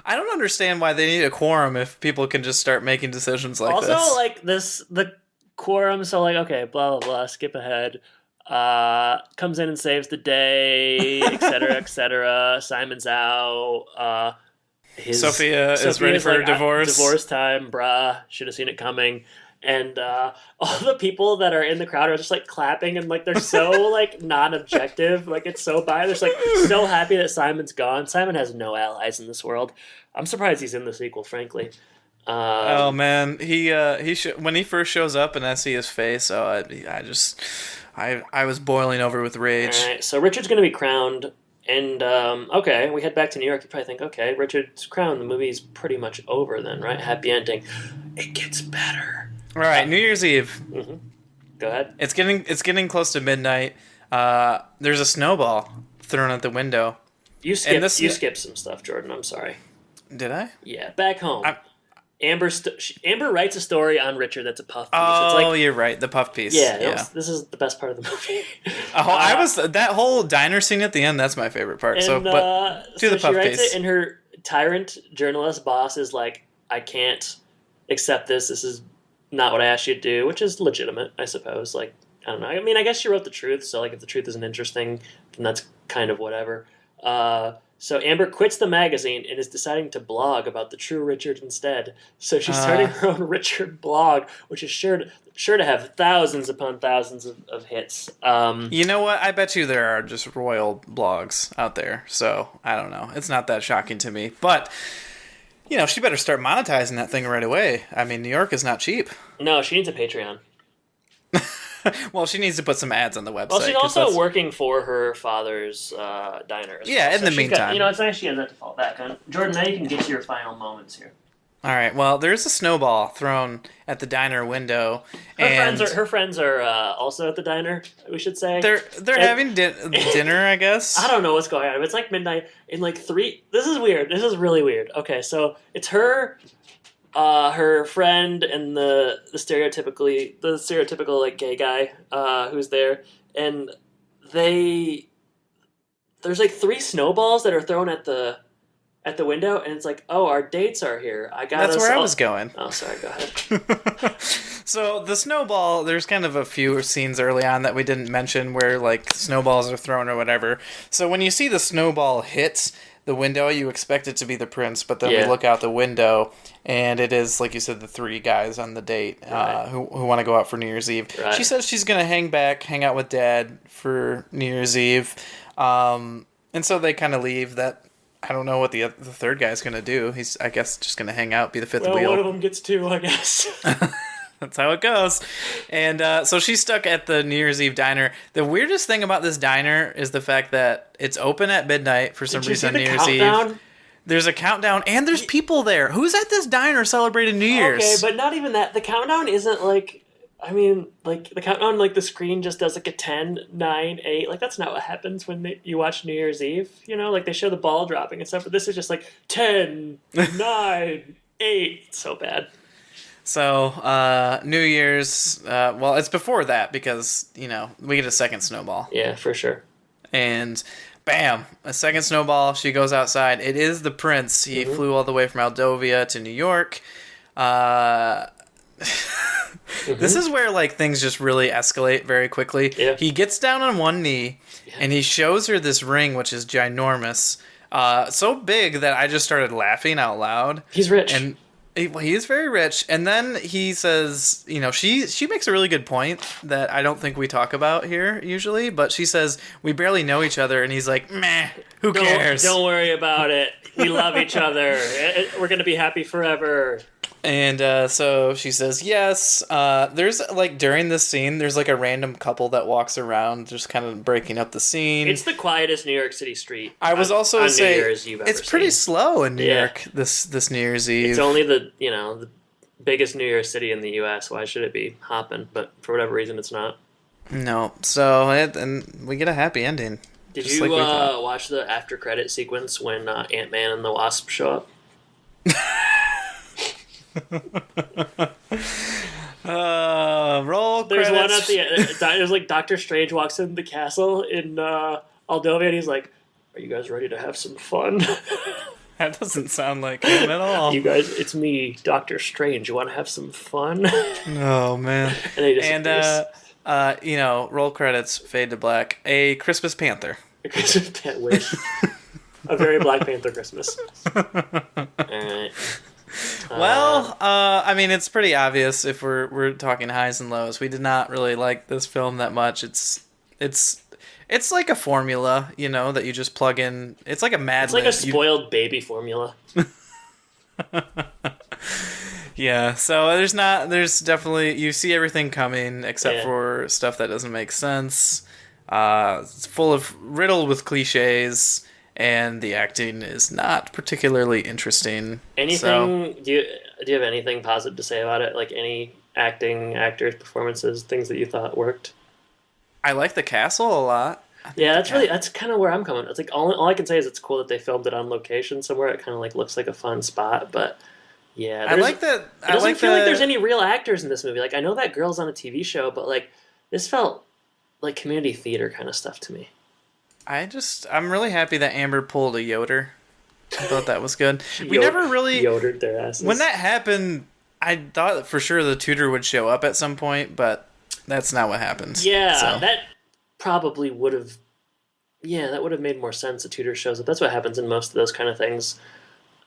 I don't understand why they need a quorum if people can just start making decisions like this. Also, like, the quorum, so, like, okay, blah, blah, blah, skip ahead. Comes in and saves the day, etc., etc. Simon's out. Sophia is ready for like, divorce. Divorce time, bruh. Should have seen it coming. And all the people that are in the crowd are just like clapping and like they're so like non-objective. Like it's so biased. They're just like so happy that Simon's gone. Simon has no allies in this world. I'm surprised he's in the sequel, frankly. Oh man, when he first shows up and I see his face, I was boiling over with rage. All right, so Richard's going to be crowned. And, okay, we head back to New York. You probably think, okay, Richard's crowned. The movie's pretty much over then, right? Happy ending. It gets better. All right, New Year's Eve. Mm-hmm. Go ahead. It's getting close to midnight. There's a snowball thrown at the window. You skipped some stuff, Jordan. I'm sorry. Did I? Yeah, back home. Amber writes a story on Richard that's a puff piece. Oh, it's like, you're right. The puff piece. Yeah. This is the best part of the movie. That whole diner scene at the end. That's my favorite part. And, the puff piece. She writes it, and her tyrant journalist boss is like, "I can't accept this. This is not what I asked you to do," which is legitimate, I suppose. Like, I don't know. I mean, I guess she wrote the truth, so like, if the truth isn't interesting, then that's kind of whatever. So Amber quits the magazine and is deciding to blog about the true Richard instead. So she's starting her own Richard blog, which is sure to have thousands upon thousands of hits. You know what? I bet you there are just royal blogs out there. So I don't know. It's not that shocking to me. But, you know, she better start monetizing that thing right away. I mean, New York is not cheap. No, she needs a Patreon. Well, she needs to put some ads on the website. Well, she's also working for her father's diner. In the meantime. It's nice she has that to fall back on. Jordan, now you can get to your final moments here. All right. Well, there's a snowball thrown at the diner window. Her friends are also at the diner, we should say. They're having dinner, I guess. I don't know what's going on. It's like midnight in like 3... This is weird. This is really weird. Okay, so it's her... her friend and the stereotypical like gay guy who's there, and there's like 3 snowballs that are thrown at the window, and it's like, oh, our dates are here. That's where I was going. Oh, sorry. Go ahead. So the snowball, there's kind of a few scenes early on that we didn't mention where like snowballs are thrown or whatever. So when you see the snowball hit the window, you expect it to be the prince, but then we look out the window, and it is, like you said, the 3 guys on the date who want to go out for New Year's Eve. Right. She says she's going to hang out with Dad for New Year's Eve, and so they kind of leave. That I don't know what the third guy's going to do. He's, I guess, just going to hang out, be the fifth wheel. One of them gets 2, I guess. That's how it goes. And so she's stuck at the New Year's Eve diner. The weirdest thing about this diner is the fact that it's open at midnight for some reason on New Year's Eve. There's a countdown, and there's people there. Who's at this diner celebrating New Year's? Okay, but not even that. The countdown isn't like... I mean, like, the countdown, like, the screen just does, like, a 10, 9, 8. Like, that's not what happens when you watch New Year's Eve. You know, like, they show the ball dropping and stuff, but this is just, like, 10, 9, 8. It's so bad. So, New Year's, well, it's before that because, you know, we get a second snowball. Yeah, for sure. And, bam, a second snowball. She goes outside. It is the prince. He flew all the way from Aldovia to New York. This is where like things just really escalate very quickly. Yeah. He gets down on one knee and he shows her this ring, which is ginormous, so big that I just started laughing out loud. He's rich, and he is very rich. And then he says, you know, she makes a really good point that I don't think we talk about here usually, but she says we barely know each other, and he's like, meh, who cares? Don't worry about it. We love each other. We're gonna be happy forever. And so she says yes. There's like during this scene, there's like a random couple that walks around, just kind of breaking up the scene. It's the quietest New York City street. I was also saying it's pretty slow in New York this New Year's Eve. It's only the biggest New Year's city in the U.S. Why should it be hopping? But for whatever reason, it's not. No. So and we get a happy ending. Did you watch the after credit sequence when Ant-Man and the Wasp show up? Roll There's credits. one at the end. There's like Doctor Strange walks in the castle in Aldovia, and he's like, "Are you guys ready to have some fun?" That doesn't sound like him at all. You guys, it's me, Doctor Strange. You want to have some fun? Oh man. And you know, roll credits, fade to black. A Christmas Panther. Can't wish. A very Black Panther Christmas. All right. Well, I mean, it's pretty obvious if we're talking highs and lows. We did not really like this film that much. It's like a formula, you know, that you just plug in. It's like a Mad Lib. It's like a spoiled baby formula. Yeah, so there's definitely, you see everything coming except for stuff that doesn't make sense. It's riddled with cliches, and the acting is not particularly interesting. Anything? Do you have anything positive to say about it? Like any actors, performances, things that you thought worked? I like the castle a lot. Yeah, that's kind of where I'm coming. It's like all I can say is it's cool that they filmed it on location somewhere. It kind of like looks like a fun spot, but yeah, I like that. It doesn't feel like there's any real actors in this movie. Like I know that girl's on a TV show, but like this felt like community theater kind of stuff to me. I'm really happy that Amber pulled a Yoder. I thought that was good. We never really Yodered their asses. When that happened, I thought for sure the tutor would show up at some point, but that's not what happens. Yeah, so. that probably would have. Yeah, that would have made more sense. A tutor shows up. That's what happens in most of those kind of things.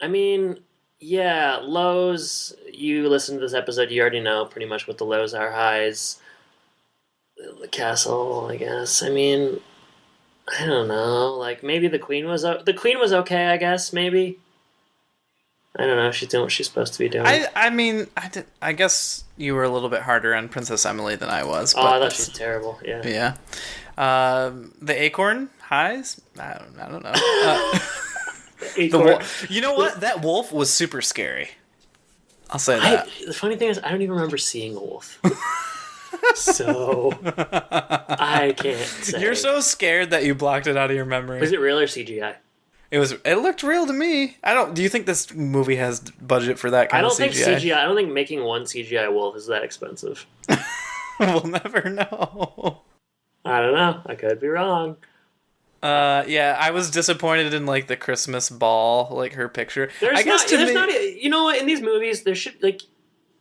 I mean, yeah, lows. You listen to this episode, you already know pretty much what the lows are. Highs. The castle, I guess. I mean, I don't know. Like maybe the queen was okay. I guess maybe. I don't know. She's doing what she's supposed to be doing. I guess you were a little bit harder on Princess Emily than I was. Oh, I thought she was terrible. Yeah. Yeah. The acorn highs. I don't know. You know what? That wolf was super scary. I'll say that. The funny thing is, I don't even remember seeing a wolf. So I can't say. You're so scared that you blocked it out of your memory. Was it real or CGI? It looked real to me. Do you think this movie has budget for that kind of CGI? I don't think making one CGI wolf is that expensive. We'll never know. I don't know. I could be wrong. Yeah, I was disappointed in like the Christmas ball, like her picture. You know what? In these movies, there should like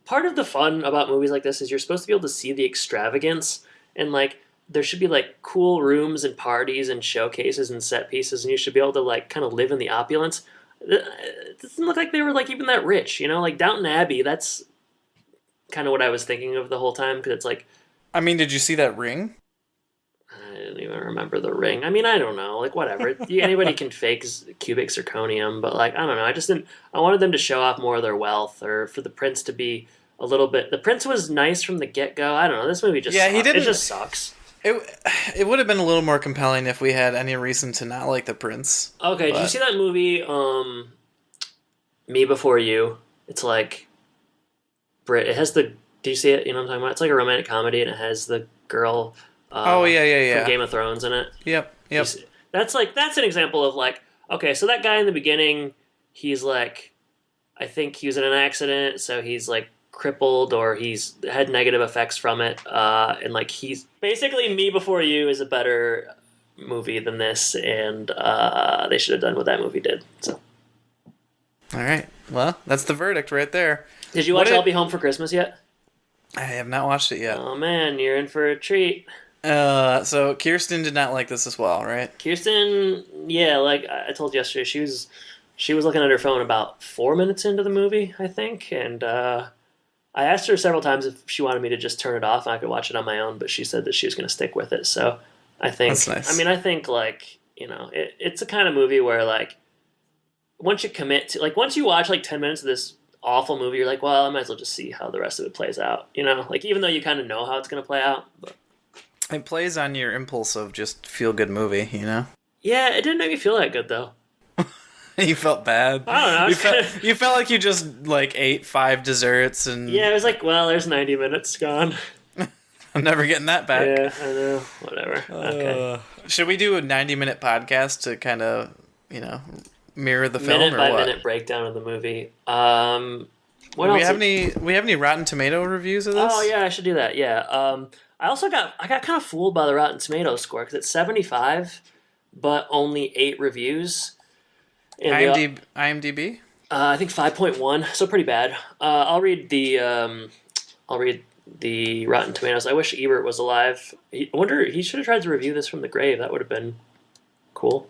part of the fun about movies like this is you're supposed to be able to see the extravagance, and like there should be like cool rooms and parties and showcases and set pieces, and you should be able to like kind of live in the opulence. It doesn't look like they were like even that rich, you know? Like Downton Abbey, that's kind of what I was thinking of the whole time, because it's like. I mean, did you see that ring? I didn't even remember the ring. I mean, I don't know. Like, whatever. Anybody can fake cubic zirconium, but, like, I don't know. I just didn't... I wanted them to show off more of their wealth, or for the prince to be a little bit... The prince was nice from the get-go. I don't know. This movie just sucks. He didn't... It just sucks. It would have been a little more compelling if we had any reason to not like the prince. Okay, did you see that movie, Me Before You? It's like... It has the... Do you see it? You know what I'm talking about? It's like a romantic comedy, and it has the girl... From Game of Thrones in it. Yep. That's an example of like, okay, so that guy in the beginning, he's like, I think he was in an accident, so he's like crippled or he's had negative effects from it, and like he's basically Me Before You is a better movie than this, and they should have done what that movie did. So, all right, well, that's the verdict right there. Did you watch I'll Be Home for Christmas yet? I have not watched it yet. Oh man, you're in for a treat. So Kirsten did not like this as well, right? Kirsten, yeah, like I told you yesterday, she was looking at her phone about 4 minutes into the movie, I think, and I asked her several times if she wanted me to just turn it off and I could watch it on my own, but she said that she was going to stick with it. So I think, That's nice. I mean, I think like, you know, it's a kind of movie where like once you commit to, like once you watch like 10 minutes of this awful movie, you're like, well, I might as well just see how the rest of it plays out. You know, like even though you kind of know how it's going to play out. But. It plays on your impulse of just feel good movie, you know? Yeah, it didn't make me feel that good though. You felt bad. I don't know. You felt like you just like ate 5 desserts and Yeah, it was like, well, there's 90 minutes gone. I'm never getting that back. Yeah, I know. Whatever. Okay. Should we do a 90-minute podcast to kind of, you know, mirror the film Minute or by what? minute breakdown of the movie. What Do else? we have any Rotten Tomato reviews of this? Oh yeah, I should do that. Yeah. I got kind of fooled by the Rotten Tomatoes score because it's 75, but only 8 reviews. And IMDb? I think 5.1, so pretty bad. I'll read the Rotten Tomatoes. I wish Ebert was alive. I wonder, he should have tried to review this from the grave. That would have been cool.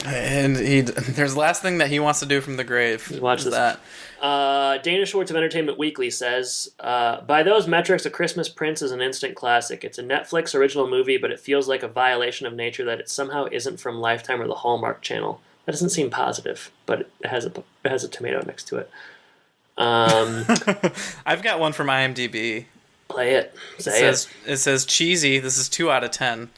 And there's the last thing that he wants to do from the grave. Watch that. Dana Schwartz of Entertainment Weekly says, by those metrics, A Christmas Prince is an instant classic. It's a Netflix original movie, but it feels like a violation of nature that it somehow isn't from Lifetime or the Hallmark Channel. That doesn't seem positive, but it has a tomato next to it. I've got one from IMDb. Play it. It says cheesy. This is 2 out of 10.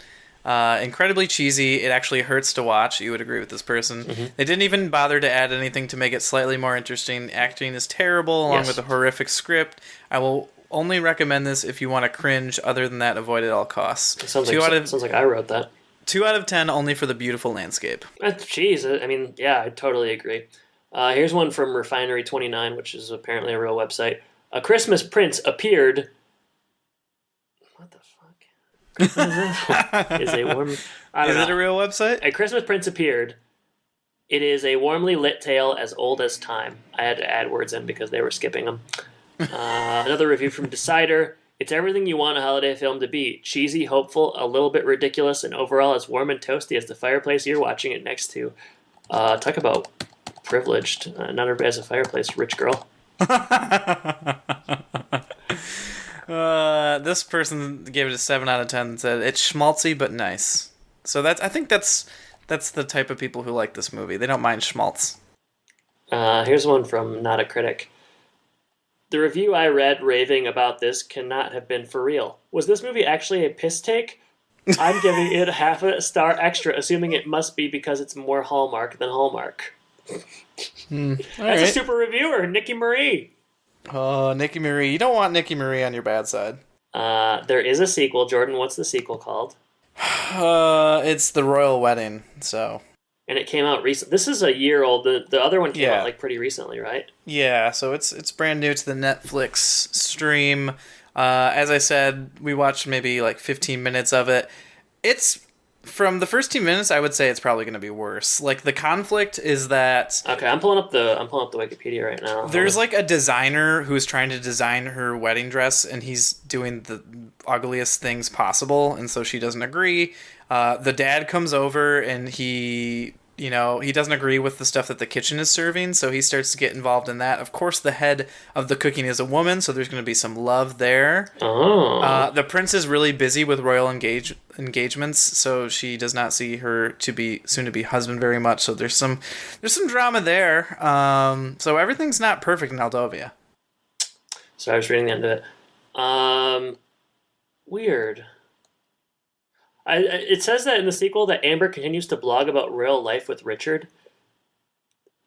Incredibly cheesy. It actually hurts to watch. You would agree with this person. Mm-hmm. They didn't even bother to add anything to make it slightly more interesting. Acting is terrible, along with a horrific script. I will only recommend this if you want to cringe. Other than that, avoid at all costs. Sounds like I wrote that. 2 out of 10 only for the beautiful landscape. Jeez, I mean, yeah, I totally agree. Here's one from Refinery29, which is apparently a real website. A Christmas Prince appeared... What the fuck? Is a it a real website? A Christmas Prince appeared. It is a warmly lit tale as old as time. I had to add words in because they were skipping them. Another review from Decider. It's everything you want a holiday film to be. Cheesy, hopeful, a little bit ridiculous, and overall as warm and toasty as the fireplace you're watching it next to. Talk about privileged. Not everybody has a fireplace. Rich girl. This person gave it a 7 out of 10 and said, it's schmaltzy but nice. So I think that's the type of people who like this movie. They don't mind schmaltz. Here's one from Not a Critic. The review I read raving about this cannot have been for real. Was this movie actually a piss take? I'm giving it half a star extra, assuming it must be because it's more Hallmark than Hallmark. That's a super reviewer, Nikki Marie. Oh, Nikki Marie. You don't want Nikki Marie on your bad side. There is a sequel. Jordan, what's the sequel called? It's The Royal Wedding, so... And it came out recent. This is a year old. The other one came out like pretty recently, right? Yeah, so it's brand new to the Netflix stream. As I said, we watched maybe like 15 minutes of it. It's from the first 2 minutes, I would say it's probably going to be worse. Like the conflict is that okay, I'm pulling up the Wikipedia right now. There's like a designer who's trying to design her wedding dress, and he's doing the ugliest things possible, and so she doesn't agree. The dad comes over and he doesn't agree with the stuff that the kitchen is serving, so he starts to get involved in that. Of course, the head of the cooking is a woman, so there's going to be some love there. Oh. The prince is really busy with royal engagements, so she does not see her soon-to-be husband very much, so there's some drama there. So everything's not perfect in Aldovia. So I was reading the end of it. Weird. It says that in the sequel that Amber continues to blog about real life with Richard.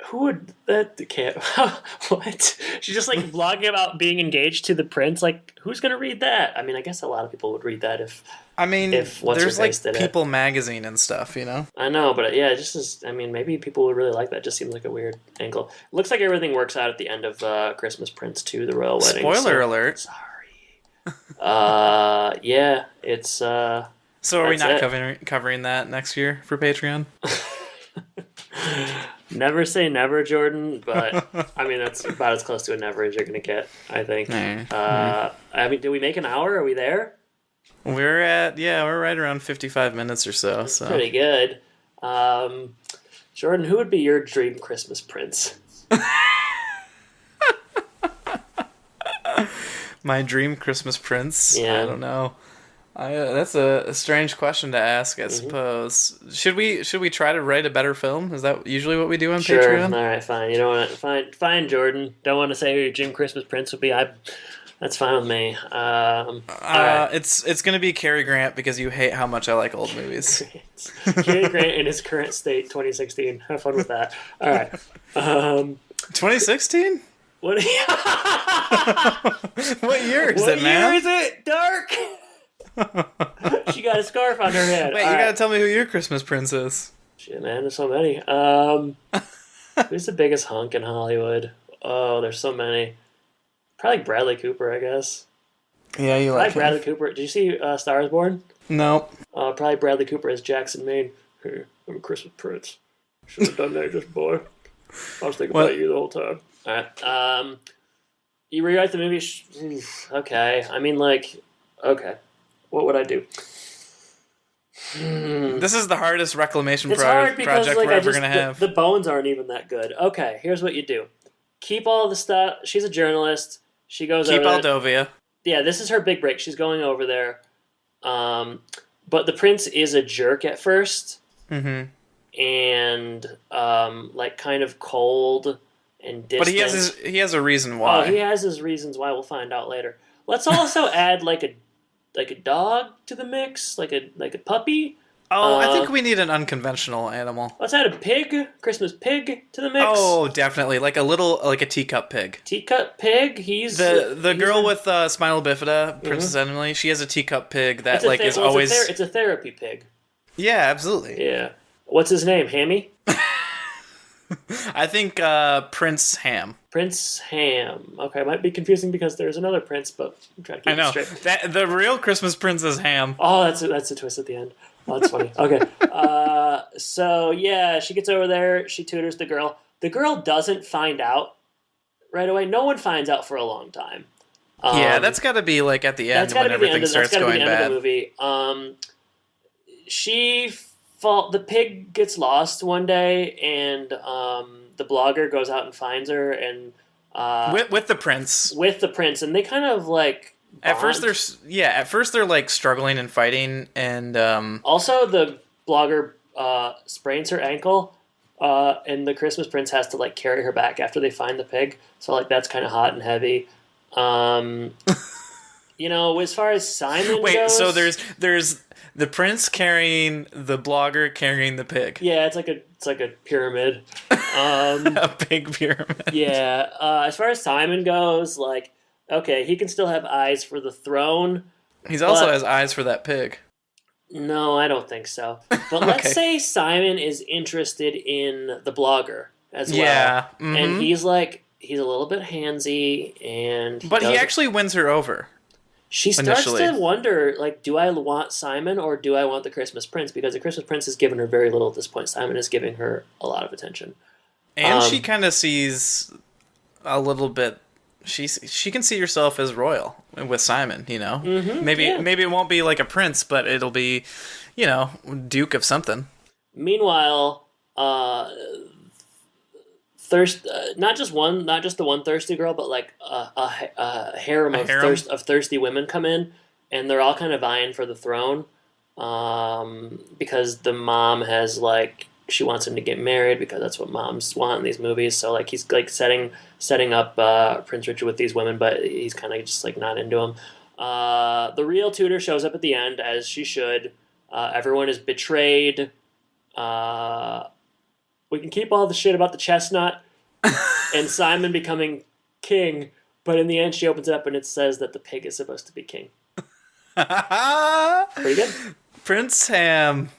Who would that can't what? She's just like blogging about being engaged to the prince. Like, who's gonna read that? I mean, I guess a lot of people would read that if there's like People magazine and stuff, you know. I know, but yeah, it just is. I mean, maybe people would really like that. It just seems like a weird angle. Looks like everything works out at the end of Christmas Prince 2, The Royal Wedding. Spoiler alert. Sorry. Yeah, it's. So are we not covering that next year for Patreon? Never say never, Jordan, but I mean that's about as close to a never as you're gonna get, I think. I mean, did we make an hour? Are we there? We're right around 55 minutes or so. That's pretty good. Jordan, who would be your dream Christmas prince? My dream Christmas prince? Yeah. I don't know. That's a strange question to ask, I suppose. Should we try to write a better film? Is that usually what we do on Sure. Patreon? All right, fine. You don't want to fine, Jordan. Don't want to say who your dream Christmas prince would be. That's fine with me. All right. It's gonna be Cary Grant because you hate how much I like old movies. Cary Grant in his current state, 2016. Have fun with that. All right. 2016? What? What year is What it, man? year is it? Dark. She got a scarf on her head. Wait, you gotta tell me who your Christmas prince is. Shit, man, there's so many. Who's the biggest hunk in Hollywood? Oh, there's so many. Probably Bradley Cooper, I guess. Yeah, you like him. Bradley Cooper. Did you see Star is Born? No. Probably Bradley Cooper as Jackson Maine. Hey, I'm a Christmas prince. Should have done that, just boy. I was thinking about you the whole time. All right. You rewrite the movie. Okay. I mean, like, okay. What would I do? This is the hardest reclamation It's hard because, project like, we're ever going to have. The bones aren't even that good. Okay, here's what you do. Keep all the stuff. She's a journalist. She goes Keep over there. Aldovia. Yeah, this is her big break. She's going over there. But the prince is a jerk at first. Mm-hmm. And, like, kind of cold and distant. But he has a reason why. Oh, he has his reasons why. We'll find out later. Let's also add, like a dog to the mix, like a puppy. Oh, I think we need an unconventional animal. Let's add a pig, Christmas pig, to the mix. Oh, definitely, like a teacup pig. Teacup pig. He's the girl with spinal bifida, Princess Emily. She has a teacup pig that is always. It's a therapy pig. Yeah, absolutely. Yeah. What's his name? Hammy. I think Prince Ham. Prince Ham. Okay, it might be confusing because there's another prince, but I'm trying to keep it straight. The real Christmas prince is Ham. Oh, that's a twist at the end. Oh, that's funny. Okay. So yeah, she gets over there. She tutors the girl. The girl doesn't find out right away. No one finds out for a long time. Yeah, that's got to be like at the end when everything starts going bad. Of the movie. The pig gets lost one day, and the blogger goes out and finds her, and with the prince. With the prince, and they kind of like bond. At first they're like struggling and fighting, and also the blogger sprains her ankle, and the Christmas prince has to like carry her back after they find the pig. So like that's kind of hot and heavy. As far as Simon goes, so there's the prince carrying the blogger carrying the pig. Yeah, it's like a pyramid. A big pyramid. Yeah. As far as Simon goes, like, okay, he can still have eyes for the throne. He's also has eyes for that pig. No, I don't think so. But let's say Simon is interested in the blogger as well. Yeah. Mm-hmm. And he's a little bit handsy, and he actually wins her over. She starts to wonder, like, do I want Simon or do I want the Christmas Prince? Because the Christmas Prince has given her very little at this point. Simon is giving her a lot of attention. And she kind of sees a little bit... She can see herself as royal with Simon, Mm-hmm, maybe it won't be like a prince, but it'll be, Duke of something. Meanwhile, not just the one thirsty girl, but like a harem of thirsty women come in, and they're all kind of vying for the throne, because the mom has she wants him to get married because that's what moms want in these movies. So like he's like setting up Prince Richard with these women, but he's kind of just like not into them. The real tutor shows up at the end, as she should. Everyone is betrayed. We can keep all the shit about the chestnut and Simon becoming king, but in the end she opens it up and it says that the pig is supposed to be king. Pretty good. Prince Ham.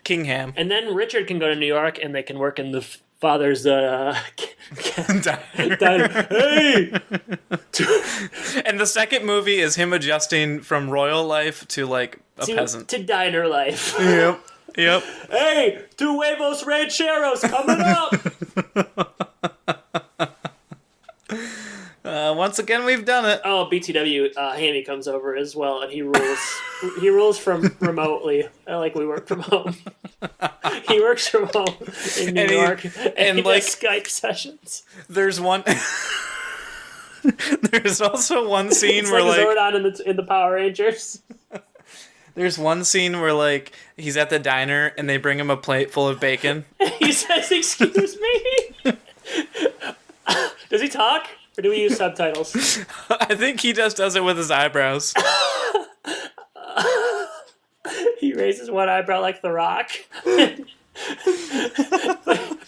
King Ham. And then Richard can go to New York and they can work in the father's diner. Hey! And the second movie is him adjusting from royal life to like a peasant. To diner life. Yep. Yep. Hey, two huevos rancheros coming up. Once again, we've done it. Oh, BTW, Hammy comes over as well, and he rules. He rules from remotely, like we work from home. He works from home in New York, and he does Skype sessions. There's one. There's also one scene where like Zordon in the Power Rangers. There's one scene where like he's at the diner and they bring him a plate full of bacon. He says, "Excuse me." Does he talk? Or do we use subtitles? I think he just does it with his eyebrows. He raises one eyebrow like The Rock.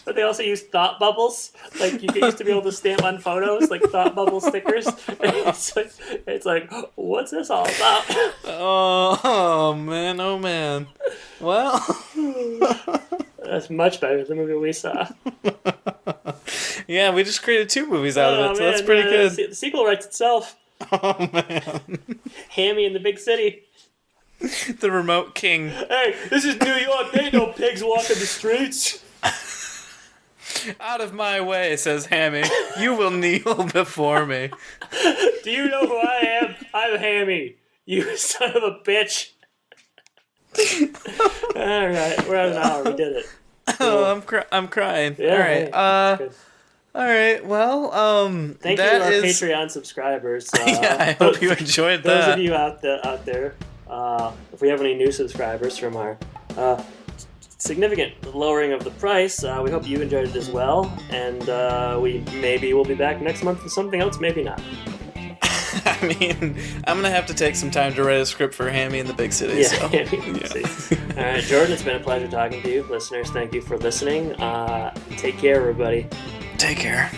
But they also use thought bubbles. Like you used to be able to stamp on photos, like thought bubble stickers. It's like, what's this all about? Oh man, oh man. Well, that's much better than the movie we saw. Yeah, we just created 2 movies out of it, so man, that's pretty good. The sequel writes itself. Oh man. Hammy in the big city. The remote king. Hey, this is New York. There ain't no pigs walking the streets. Out of my way, says Hammy. You will kneel before me. Do you know who I am? I'm Hammy. You son of a bitch. All right, we're at an hour. We did it. Oh, I'm crying. Yeah, all right. Good. All right. Well, thank you to our Patreon subscribers. Yeah, I hope you enjoyed that. Those of you out there, if we have any new subscribers from our significant lowering of the price, we hope you enjoyed it as well. And we maybe will be back next month with something else, maybe not. I mean, I'm gonna have to take some time to write a script for Hammy in the Big City. Yeah, so. Hammy in the Big City. All right, Jordan, it's been a pleasure talking to you. Listeners, thank you for listening. Take care, everybody. Take care.